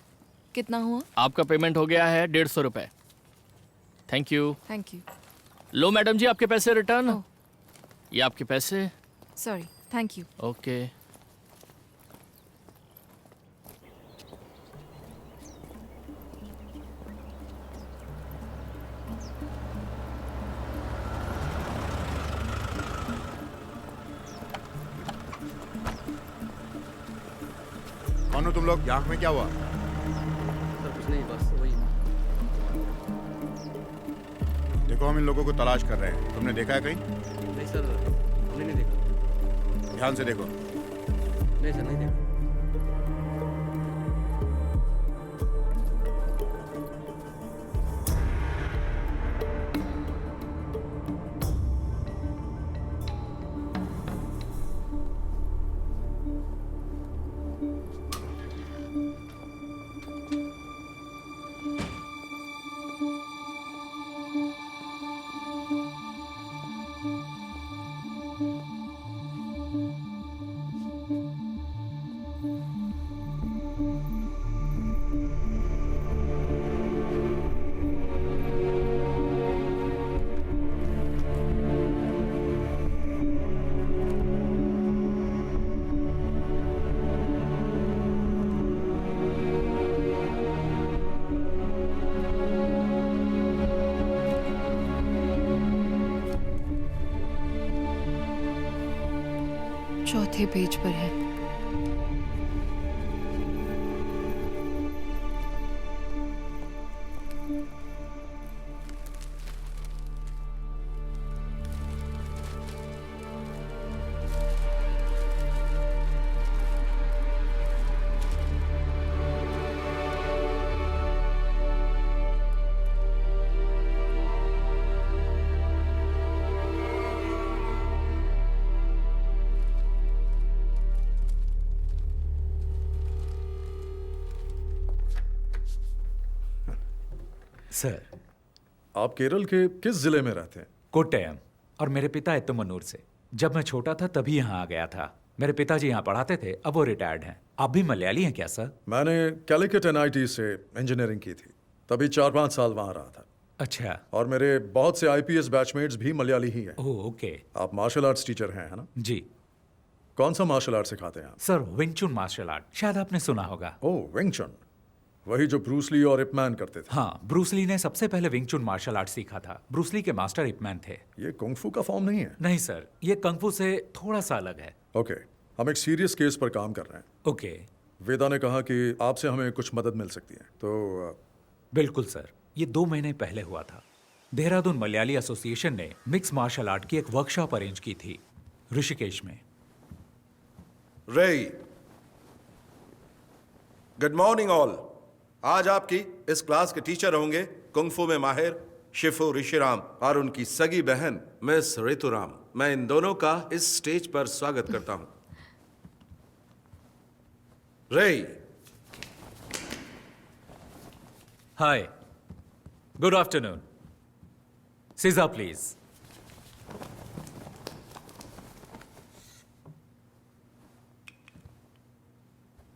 कितना हुआ? आपका पेमेंट हो गया है 150 रुपये। Thank you. Thank you. लो मैडम जी आपके पैसे रिटर्न। ये आपके पैसे। Sorry, thank you. ओके। कौन हो तुम लोग? आँख में क्या हुआ? सर कुछ नहीं, बस वही। देखो हम इन लोगों को तलाश कर रहे हैं, तुमने देखा है कहीं? नहीं सर, हमने नहीं देखा। ध्यान से देखो। नहीं सर, नहीं देखा। चौथे पेज पर है। सर, आप केरल के किस जिले में रहते हैं? कोट्टयम। और मेरे पिता इत्तमनूर से। जब मैं छोटा था तभी यहाँ आ गया था। मेरे पिताजी यहाँ पढ़ाते थे, अब वो रिटायर्ड हैं। आप भी मलयाली हैं क्या सर? मैंने कैलिकट NIT से इंजीनियरिंग की थी, तभी 4-5 साल वहाँ रहा था। अच्छा। और मेरे बहुत से IPS बैचमेट्स भी मलयाली ही हैं। Oh okay. आप मार्शल आर्ट्स टीचर हैं, है ना? जी। कौन सा मार्शल आर्ट सिखाते हैं आप? सर विंग चुन मार्शल आर्ट, शायद आपने सुना होगा। ओह विंग चुन, वही जो ब्रूस ली और इप मैन करते थे। हाँ, ब्रूस ली ने सबसे पहले विंग चुन मार्शल आर्ट सीखा था। ब्रूस ली के मास्टर इप मैन थे। ये कुंग-फू का फॉर्म नहीं है? नहीं सर, ये कंग-फू से थोड़ा सा अलग है। ओके, हम एक सीरियस केस पर काम कर रहे हैं। ओके। वेदा ने कहा कि आपसे हमें कुछ मदद मिल सकती है, तो बिल्कुल सर, ये 2 महीने पहले हुआ था। देहरादून मलयाली एसोसिएशन ने मिक्स मार्शल आर्ट की एक वर्कशॉप अरेंज की थी ऋषिकेश में। रे, गुड मॉर्निंग ऑल। आज आपकी इस क्लास के टीचर होंगे कुंग-फू में माहिर शिफू ऋषिराम और उनकी सगी बहन मिस ऋतुराम। मैं इन दोनों का इस स्टेज पर स्वागत करता हूं। रे। हाय, गुड आफ्टरनून। सीजा प्लीज।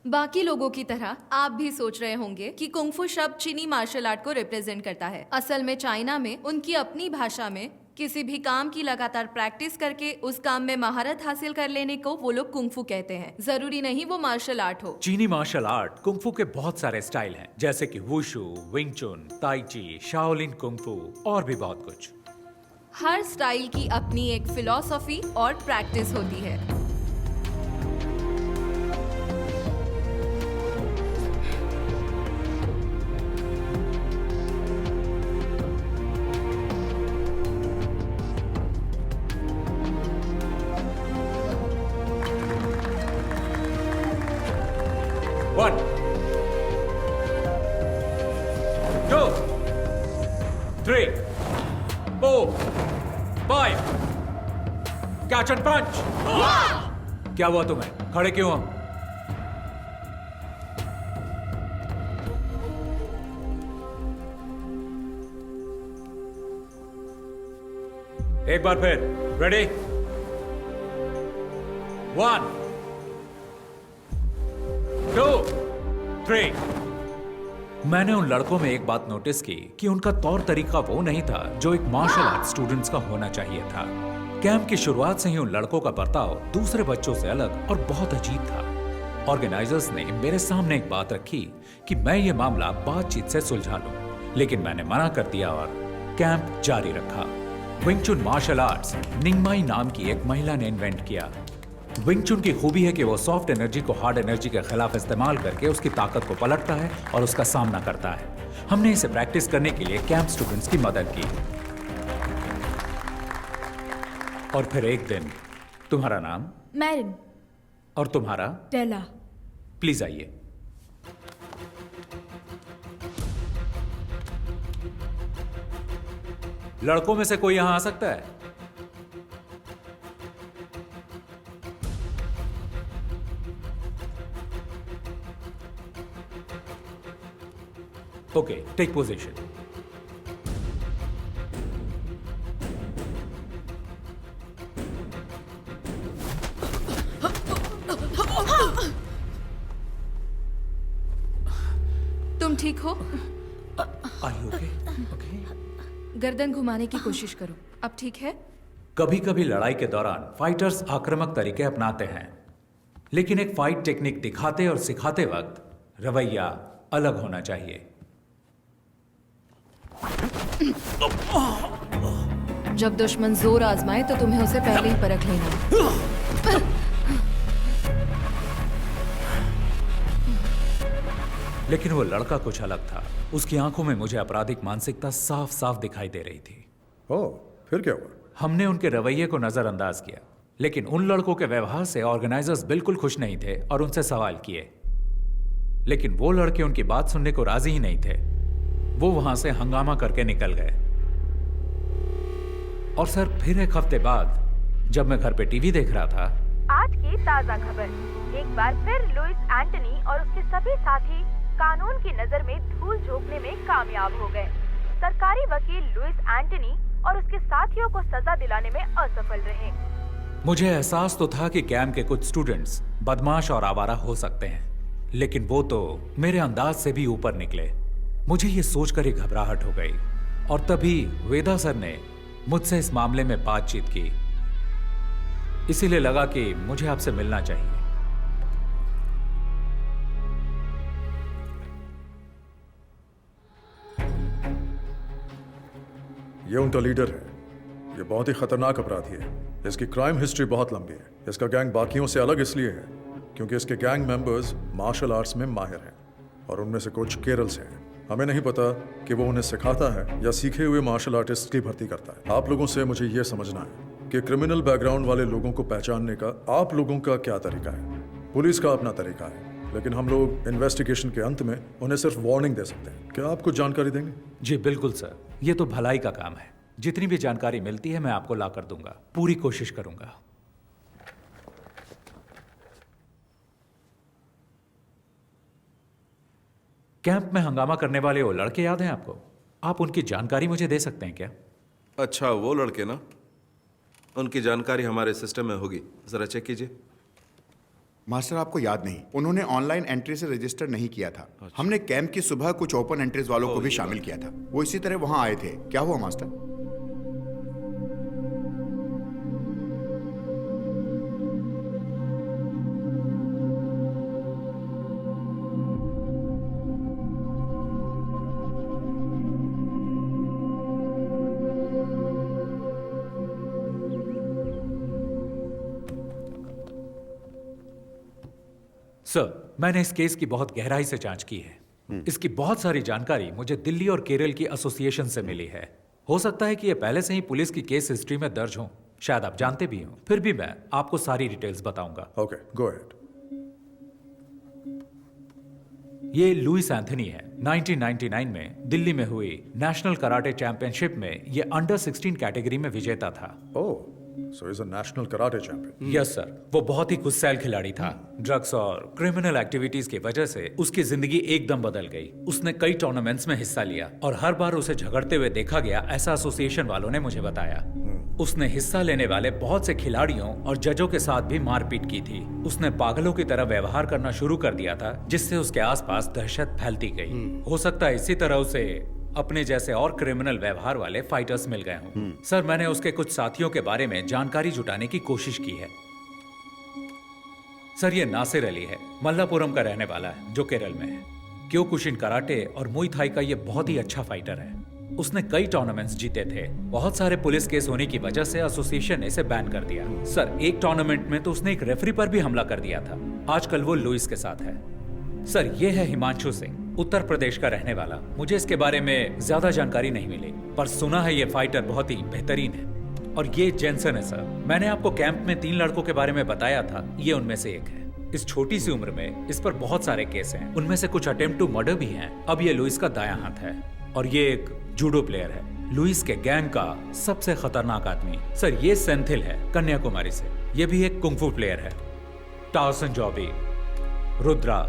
बाकी लोगों की तरह आप भी सोच रहे होंगे कि कुंग-फू शब्द चीनी मार्शल आर्ट को रिप्रेजेंट करता है। असल में चाइना में उनकी अपनी भाषा में किसी भी काम की लगातार प्रैक्टिस करके उस काम में महारत हासिल कर लेने को वो लोग कुंग-फू कहते हैं। जरूरी नहीं वो मार्शल आर्ट हो। चीनी मार्शल आर्ट कुंग-फू के बहुत सारे स्टाइल हैं, जैसे कि वुशु, विंग चुन, ताई ची, शाओलिन कुंग-फू और भी बहुत कुछ। हर स्टाइल की अपनी एक फिलॉसफी और प्रैक्टिस होती है। 3, 4, 5. Catch and punch. क्या हुआ तुम्हें? खड़े क्यों हो? एक बार फिर. रेडी? 1, 2, 3. मैंने उन लड़कों में एक बात नोटिस की कि उनका तौर तरीका वो नहीं था जो एक मार्शल आर्ट स्टूडेंट्स का होना चाहिए था. कैंप की शुरुआत से ही उन लड़कों का बर्ताव दूसरे बच्चों से अलग और बहुत अजीब था. ऑर्गेनाइजर्स ने मेरे सामने एक बात रखी कि मैं ये मामला बातचीत से सुलझा लूं, लेकिन मैंने मना कर दिया और कैंप जारी रखा. विंग चुन मार्शल आर्ट्स निंगमाई नाम की एक महिला ने इन्वेंट किया. विंग चुन की खूबी है कि वो सॉफ्ट एनर्जी को हार्ड एनर्जी के खिलाफ इस्तेमाल करके उसकी ताकत को पलटता है और उसका सामना करता है. हमने इसे प्रैक्टिस करने के लिए कैंप स्टूडेंट्स की मदद की. और फिर एक दिन. तुम्हारा नाम? मैरिन. और तुम्हारा? टेला. प्लीज आइए. लड़कों में से कोई यहां आ सकता है? Okay, take position. तुम ठीक हो? ओके. गर्दन घुमाने की कोशिश करो. अब ठीक है? कभी कभी लड़ाई के दौरान फाइटर्स आक्रामक तरीके अपनाते हैं, लेकिन एक फाइट टेक्निक दिखाते और सिखाते वक्त रवैया अलग होना चाहिए. जब दुश्मन जोर आजमाए तो तुम्हें उसे पहले ही परख लेना. लेकिन वो लड़का कुछ अलग था. उसकी आंखों में मुझे आपराधिक मानसिकता साफ साफ दिखाई दे रही थी. ओह, फिर क्या हुआ? हमने उनके रवैये को नजरअंदाज किया, लेकिन उन लड़कों के व्यवहार से ऑर्गेनाइजर्स बिल्कुल खुश नहीं थे और उनसे सवाल किए. लेकिन वो लड़के उनकी बात सुनने को राजी ही नहीं थे. वो वहां से हंगामा करके निकल गए. और सर, फिर एक हफ्ते बाद जब मैं घर पे टीवी देख रहा था, आज की ताजा खबर. एक बार फिर लुइस एंटनी और उसके सभी साथी कानून की नजर में धूल झोंकने में कामयाब हो गए. सरकारी वकील लुइस एंटनी और उसके साथियों को सजा दिलाने में असफल रहे. मुझे एहसास तो था कि कैंप के कुछ स्टूडेंट्स बदमाश और आवारा हो सकते हैं, लेकिन वो तो मेरे अंदाज से भी ऊपर निकले. मुझे ये सोचकर ही घबराहट हो गई. और तभी वेदा सर ने मुझसे इस मामले में बातचीत की. इसीलिए लगा कि मुझे आपसे मिलना चाहिए. ये उनका लीडर है. ये बहुत ही खतरनाक अपराधी है. इसकी क्राइम हिस्ट्री बहुत लंबी है. इसका गैंग बाकियों से अलग इसलिए है क्योंकि इसके गैंग मेंबर्स मार्शल आर्ट्स में माहिर हैं और उनमें से कुछ केरल से हैं. हमें नहीं पता कि वो उन्हें सिखाता है या सीखे हुए मार्शल आर्टिस्ट की भर्ती करता है. आप लोगों से मुझे ये समझना है कि क्रिमिनल बैकग्राउंड वाले लोगों को पहचानने का आप लोगों का क्या तरीका है. पुलिस का अपना तरीका है, लेकिन हम लोग इन्वेस्टिगेशन के अंत में उन्हें सिर्फ वार्निंग दे सकते हैं. क्या आप कुछ जानकारी देंगे? जी बिल्कुल सर, ये तो भलाई का काम है. जितनी भी जानकारी मिलती है मैं आपको ला कर दूंगा. पूरी कोशिश करूंगा. कैंप में हंगामा करने वाले वो लड़के याद हैं आपको? आप उनकी जानकारी मुझे दे सकते हैं क्या? अच्छा, वो लड़के ना, उनकी जानकारी हमारे सिस्टम में होगी. जरा चेक कीजिए. मास्टर, आपको याद नहीं, उन्होंने ऑनलाइन एंट्री से रजिस्टर नहीं किया था. हमने कैंप की सुबह कुछ ओपन एंट्रीज वालों को भी शामिल किया था. वो इसी तरह वहां आए थे. क्या हुआ मास्टर? सर, मैंने इस केस की बहुत गहराई से जांच की है. इसकी बहुत सारी जानकारी मुझे दिल्ली और केरल की एसोसिएशन से मिली है. हो सकता है कि ये पहले से ही पुलिस की केस हिस्ट्री में दर्ज हो. शायद आप जानते भी हो. फिर भी मैं आपको सारी डिटेल्स बताऊंगा. Okay, go ahead. ये लुइस एंथनी है. 1999 में दिल्ली में हुई नेशनल कराटे चैंपियनशिप में ये अंडर 16 कैटेगरी में विजेता था। Oh, so he's a national karate champion. Yes sir, वो बहुत ही गुस्सैल खिलाड़ी था। ड्रग्स और क्रिमिनल एक्टिविटीज की वजह से उसकी जिंदगी एकदम बदल गई। उसने कई टूर्नामेंट्स में हिस्सा लिया और हर बार उसे झगड़ते हुए देखा गया, ऐसा एसोसिएशन वालों ने मुझे बताया। उसने हिस्सा लेने वाले बहुत से खिलाड़ियों और जजों के साथ भी मारपीट की थी। उसने पागलों की तरह व्यवहार करना शुरू कर दिया था, जिससे उसके आसपास दहशत फैलती गई। हो सकता है इसी तरह उसे अपने जैसे और क्रिमिनल व्यवहार वाले फाइटर्स मिल गए हों। सर, मैंने उसके कुछ साथियों के बारे में जानकारी जुटाने की कोशिश की है। सर, ये नासिर अली है, मल्लापुरम का रहने वाला है, जो केरल में है। क्योकुशिन कराटे और मुई थाई का ये बहुत ही अच्छा फाइटर है। उसने कई टूर्नामेंट्स जीते थे। बहुत सारे पुलिस केस होने की वजह से एसोसिएशन ने इसे बैन कर दिया। सर, एक टूर्नामेंट में तो उसने एक रेफरी पर भी हमला कर दिया था। आजकल वो लुइस के साथ है। सर, ये है हिमांशु सिंह, उत्तर प्रदेश का रहने वाला। मुझे इसके बारे में ज्यादा जानकारी नहीं मिली, पर सुना है ये फाइटर बहुत ही बेहतरीन है। और ये जेंसन है सर। मैंने आपको कैंप में 3 लड़कों के बारे में बताया था, ये उनमें से एक है। इस छोटी सी उम्र में इस पर बहुत सारे केस हैं, उनमें से कुछ अटेम्प्ट टू मर्डर भी हैं। अब ये लुइस का दायां हाथ है और ये एक जूडो प्लेयर है, लुइस के गैंग का सबसे खतरनाक आदमी। सर, ये सेंथिल है, कन्याकुमारी से। ये भी एक कुंफू प्लेयर है। टाउसन जॉबी, रुद्रा।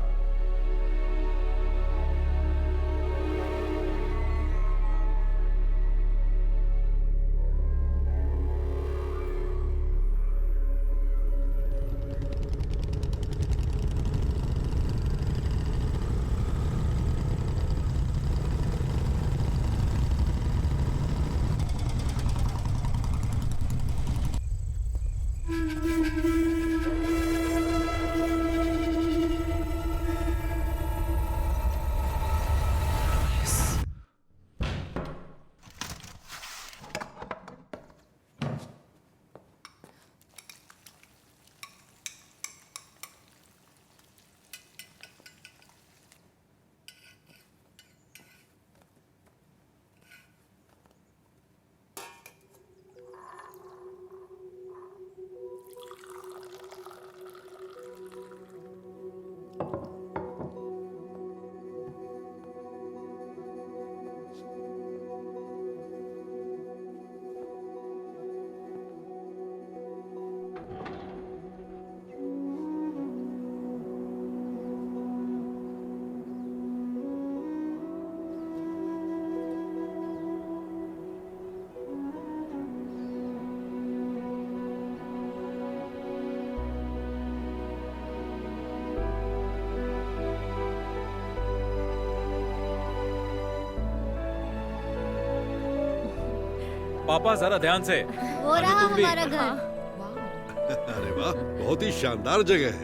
पापा, जरा ध्यान से। वो रहा हमारा घर। अरे वाह, बहुत ही शानदार जगह है।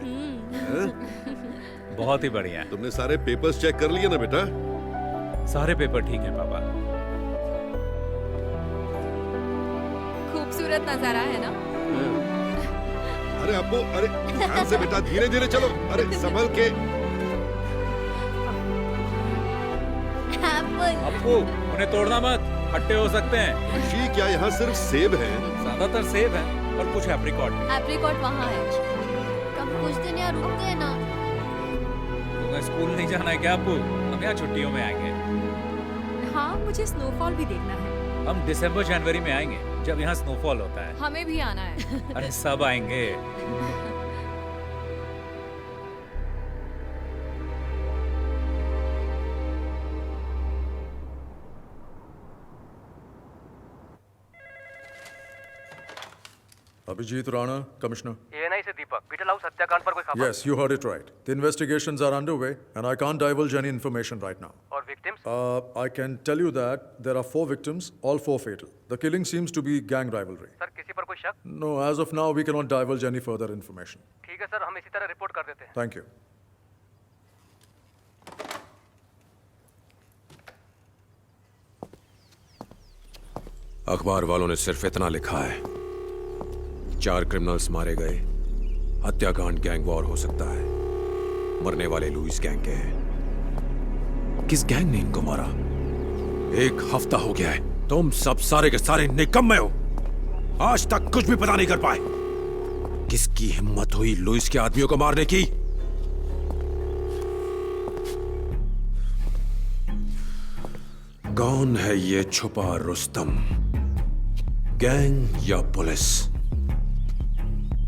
बहुत ही बढ़िया। तुमने सारे पेपर्स चेक कर लिए ना बेटा? सारे पेपर ठीक हैं पापा। खूबसूरत नजारा है ना? अरे अप्पू, अरे ध्यान से बेटा, धीरे धीरे चलो। अरे संभल के। अप्पू, उन्हें तोड़ना मत, खट्टे हो सकते हैं। ऋषि, क्या यहाँ सिर्फ सेब है? ज्यादातर सेब है और कुछ एप्रिकॉट। एप्रिकॉट वहाँ है। कब कुछ दिन यहाँ रुकते हैं ना। तुम्हें स्कूल नहीं जाना है क्या अप्पू? हम यहाँ छुट्टियों में आएंगे। हाँ, मुझे स्नोफॉल भी देखना है। हम दिसंबर जनवरी में आएंगे, जब यहाँ स्नोफॉल होता है। हमें भी आना है। अरे सब आएंगे। Abhijit Rana, Commissioner. ANI से दीपक, बीटल हाउस हत्याकांड पर कोई खबर? Yes, you heard it right. The investigations are underway, and I can't divulge any information right now. और victims? I can tell you that there are 4 victims, all 4 fatal. The killing seems to be gang rivalry. Sir, किसी पर कोई शक? No, as of now, we cannot divulge any further information. ठीक है sir, हम इसी तरह रिपोर्ट कर देते हैं। Thank you. अखबार वालों ने सिर्फ इतना लिखा है, 4 क्रिमिनल्स मारे गए, हत्याकांड गैंग वॉर हो सकता है, मरने वाले लुइस गैंग के हैं। किस गैंग ने इनको मारा? 1 हफ्ता हो गया है, तुम सब सारे के सारे निकम्मे हो, आज तक कुछ भी पता नहीं कर पाए। किसकी हिम्मत हुई लुइस के आदमियों को मारने की? कौन है ये छुपा रुस्तम? गैंग या पुलिस?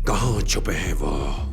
कहां छुपे हैं वो?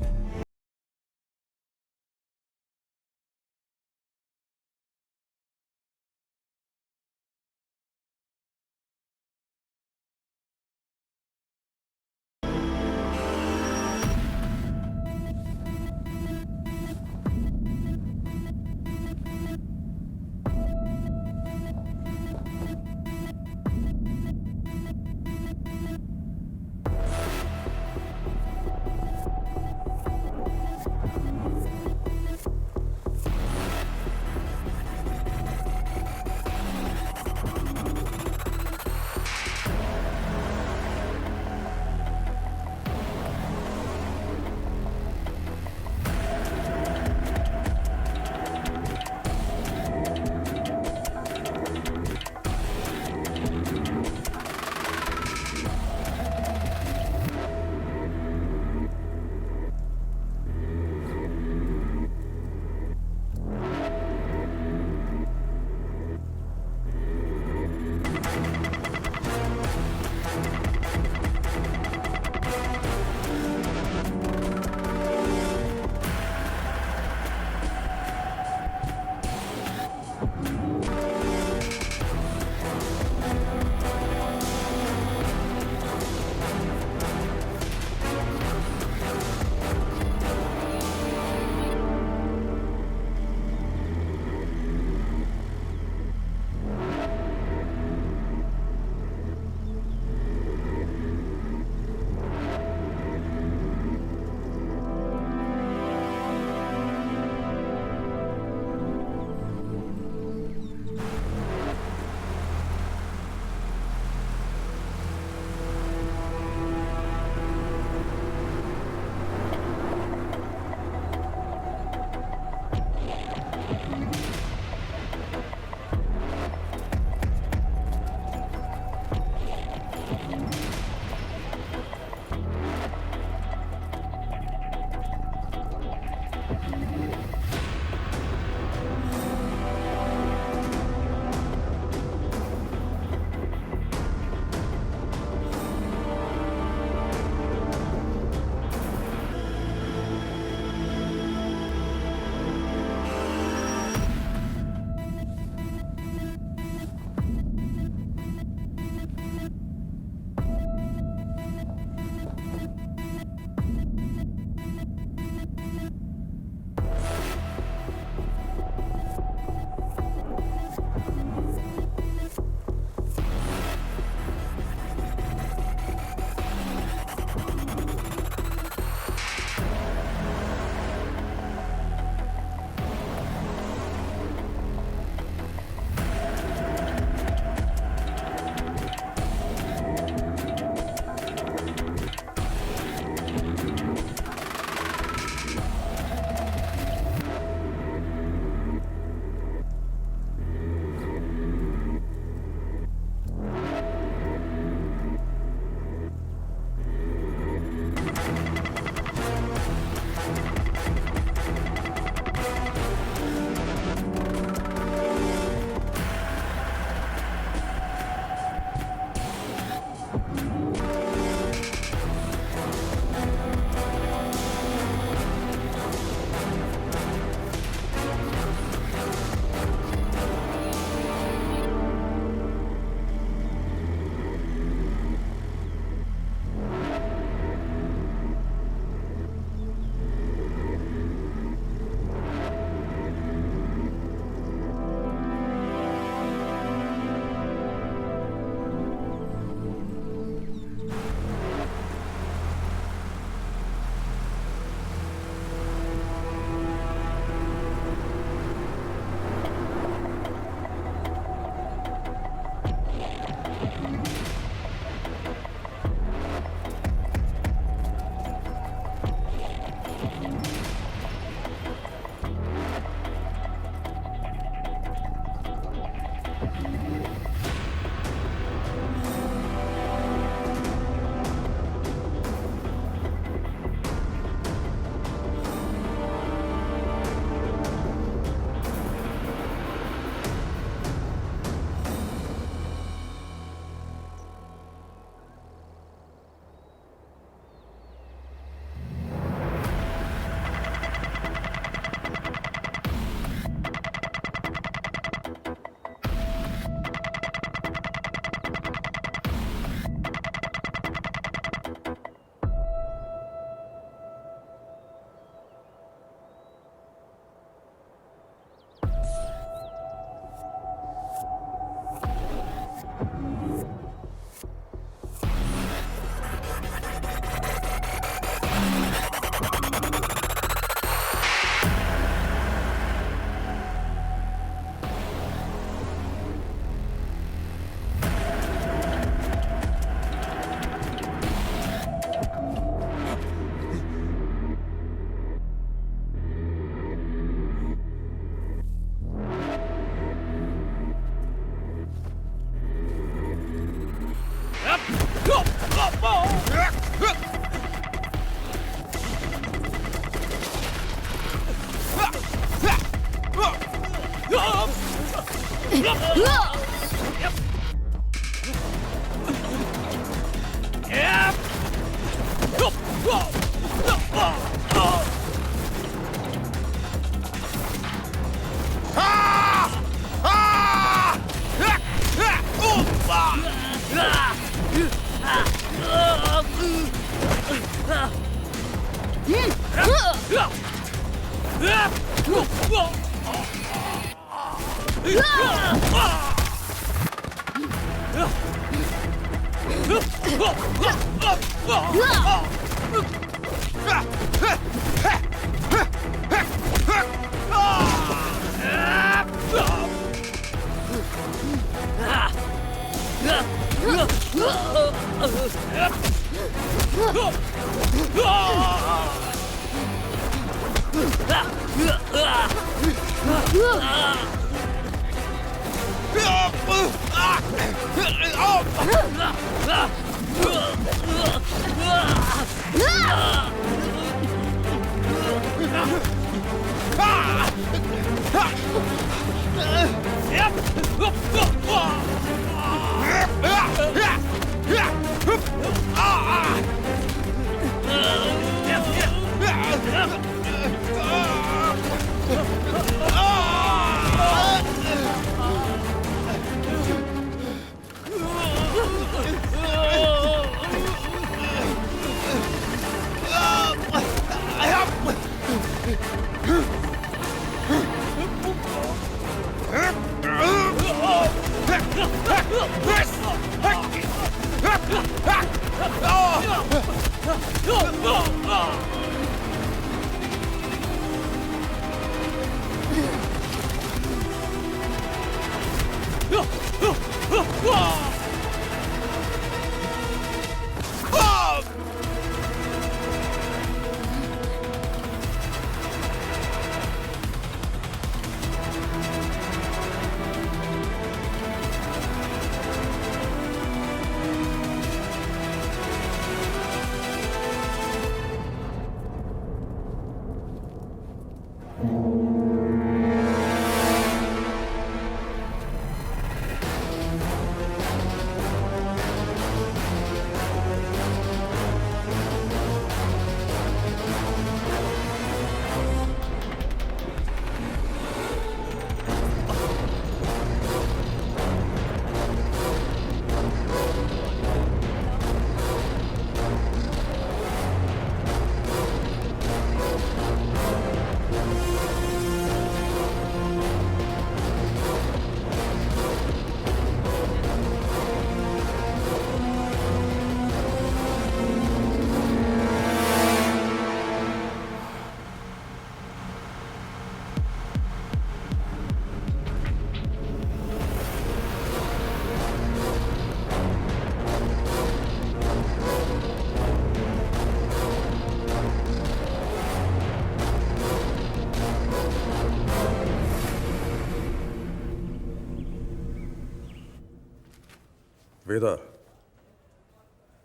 Vedar,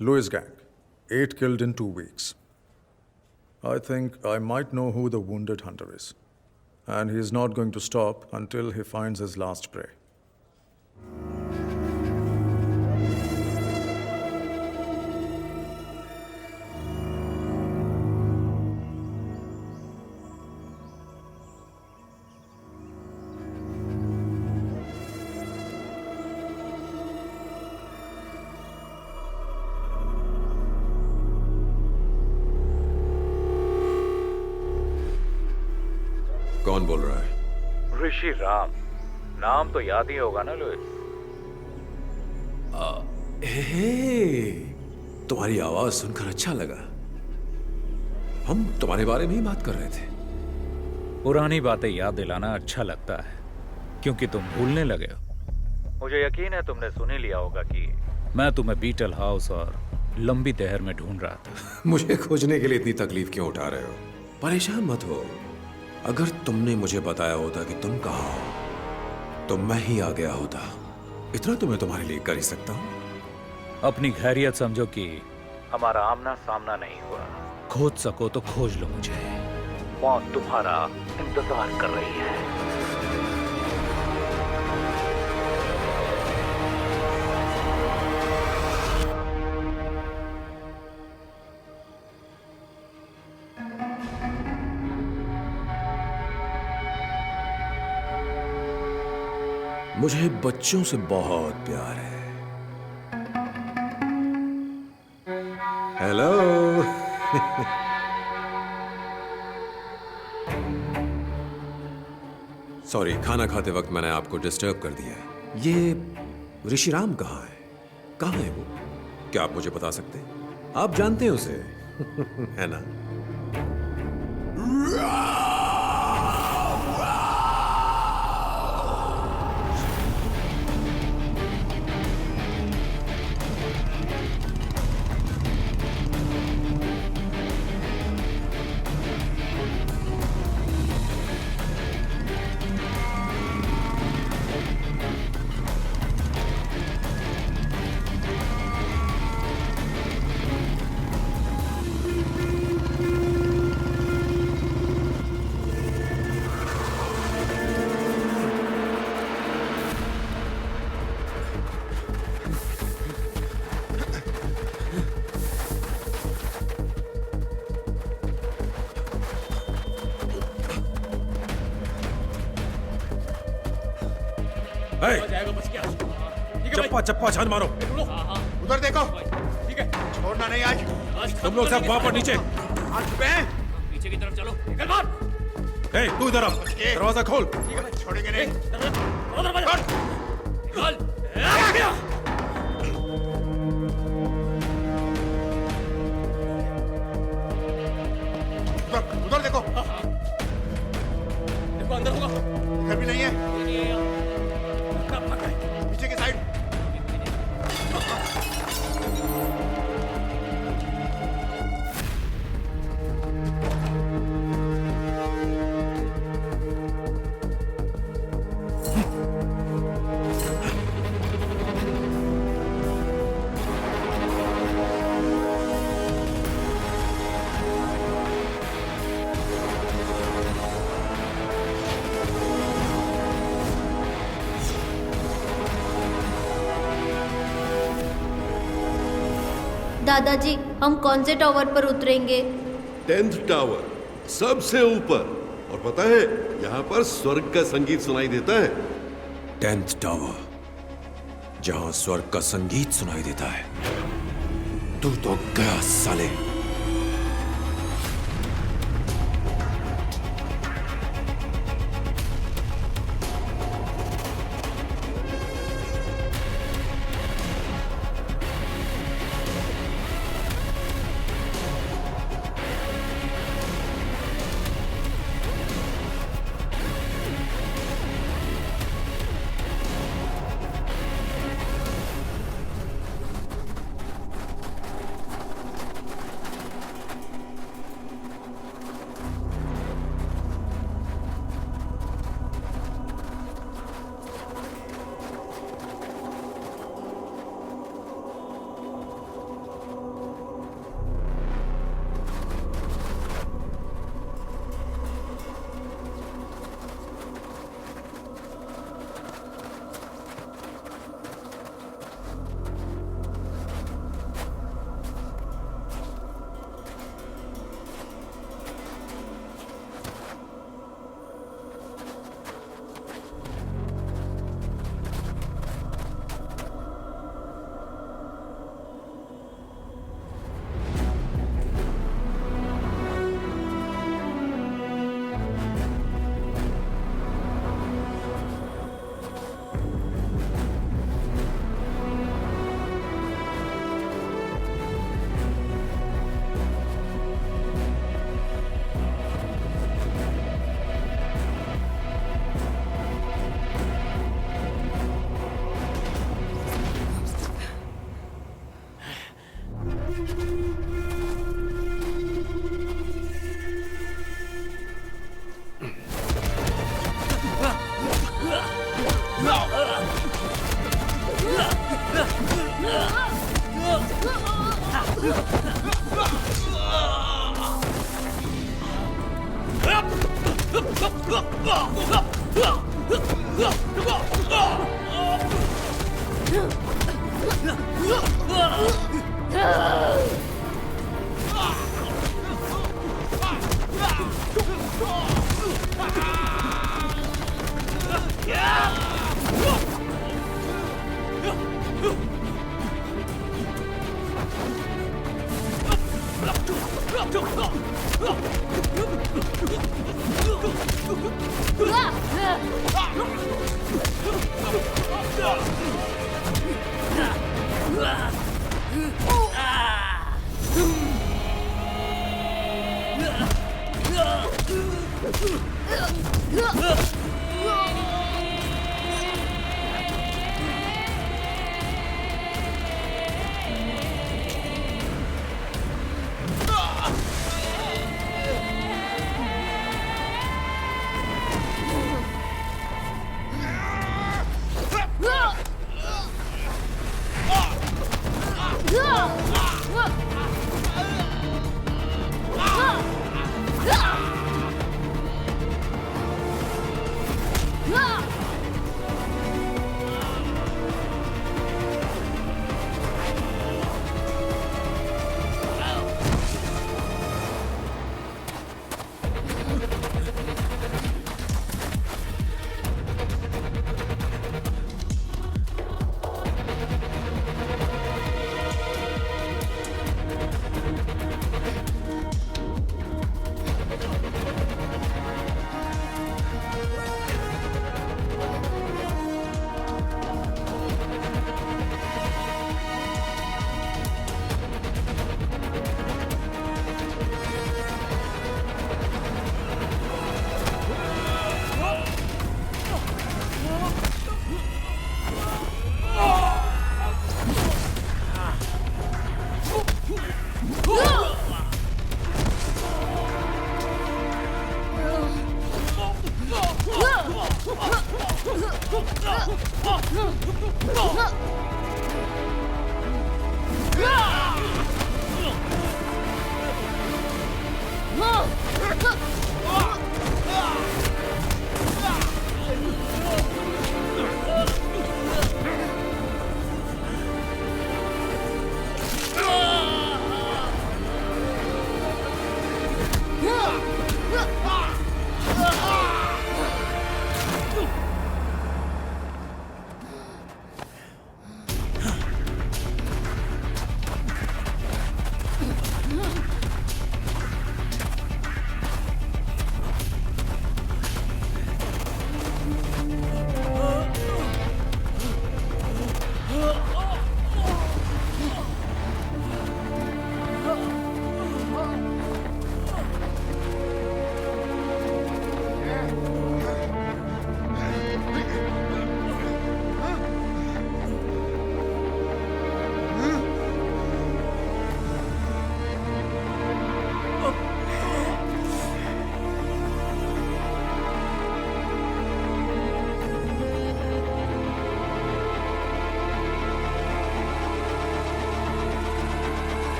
Lewis gang, 8 killed in 2 weeks. I think I might know who the wounded hunter is. And he is not going to stop until he finds his last prey. कौन बोल रहा है? ऋषि राम। नाम तो याद ही होगा ना लुइस? तुम्हारी आवाज सुनकर अच्छा लगा। हम तुम्हारे बारे में ही बात कर रहे थे। पुरानी बातें याद दिलाना अच्छा लगता है, क्योंकि तुम भूलने लगे हो। मुझे यकीन है तुमने सुन ही लिया होगा कि मैं तुम्हें बीटल हाउस और लंबी तहर में ढूंढ रहा था। मुझे खोजने के लिए इतनी तकलीफ क्यों उठा रहे हो? परेशान मत हो। अगर तुमने मुझे बताया होता कि तुम कहाँ हो, तो मैं ही आ गया होता। इतना तो मैं तुम्हारे लिए कर ही सकता हूँ। अपनी खैरियत समझो कि हमारा आमना सामना नहीं हुआ। खोज सको तो खोज लो मुझे। मौत तुम्हारा इंतजार कर रही है। मुझे बच्चों से बहुत प्यार है। हेलो। सॉरी, खाना खाते वक्त मैंने आपको डिस्टर्ब कर दिया है। ये ऋषिराम कहाँ है? कहाँ है वो? क्या आप मुझे बता सकते हैं? आप जानते हैं उसे है ना? चप्पा चप्पा छान मारो। उधर देखो। ठीक है, छोड़ना नहीं आज। तुम लोग सब वहां पर नीचे। आ चुके हैं। पीछे की तरफ चलो। निकल बाहर। ए, तू इधर आ। दरवाजा खोल। छोड़ेंगे नहीं। उधर देखो। देखो अंदर होगा। इधर भी नहीं है। पीछे की साइड। दादाजी, हम कौन से टावर पर उतरेंगे? 10th टावर, सबसे ऊपर। और पता है, यहाँ पर स्वर्ग का संगीत सुनाई देता है। 10th टावर, जहां स्वर्ग का संगीत सुनाई देता है। तू तो गया साले।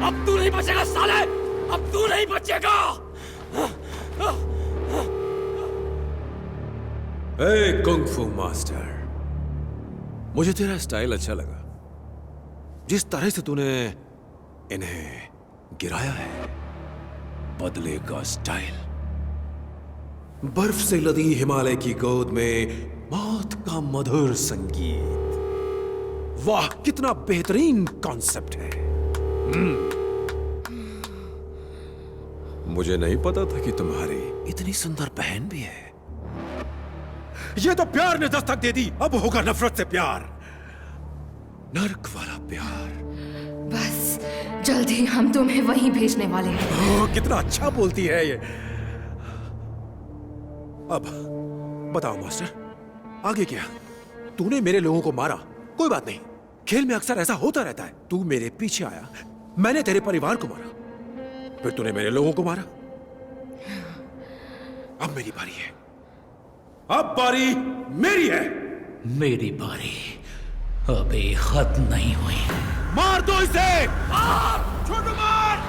अब तू नहीं बचेगा साले, अब तू नहीं बचेगा। ए कुंग-फू मास्टर, मुझे तेरा स्टाइल अच्छा लगा। जिस तरह से तूने इन्हें गिराया है, बदले का स्टाइल। बर्फ से लदी हिमालय की गोद में मौत का मधुर संगीत। वाह, कितना बेहतरीन कॉन्सेप्ट है। मुझे नहीं पता था कि तुम्हारी इतनी सुंदर बहन भी है। ये तो प्यार ने दस्तक दे दी, अब होगा नफरत से प्यार, नर्क वाला प्यार। बस जल्दी हम तुम्हें वहीं भेजने वाले हैं। ओह, कितना अच्छा बोलती है ये। अब बताओ मास्टर, आगे क्या? तूने मेरे लोगों को मारा, कोई बात नहीं, खेल में अक्सर ऐसा होता रहता है। तू मेरे पीछे आया, मैंने तेरे परिवार को मारा, फिर तूने मेरे लोगों को मारा। अब मेरी बारी है, अब बारी मेरी है। मेरी बारी अभी खत्म नहीं हुई। मार दो इसे। छोटू मार।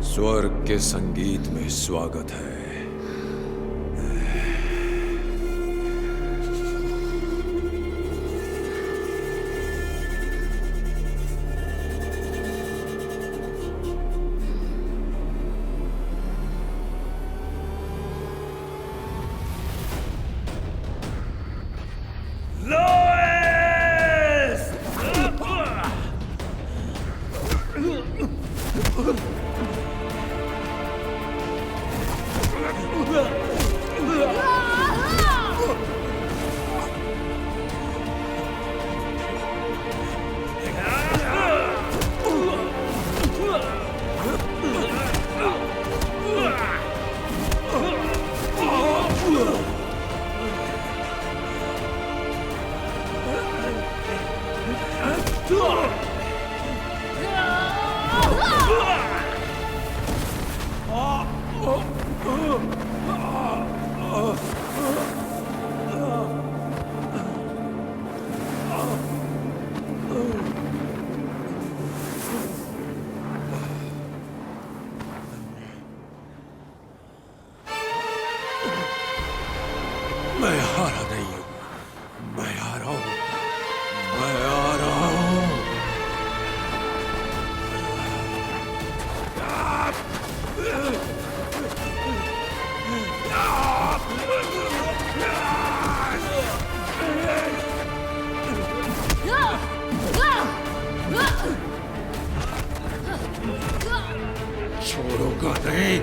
स्वर्ग के संगीत में स्वागत है। मैं हारा नहीं हूं, मैं आ रहा हूं, मैं आ रहा हूं। छोड़ूंगा नहीं।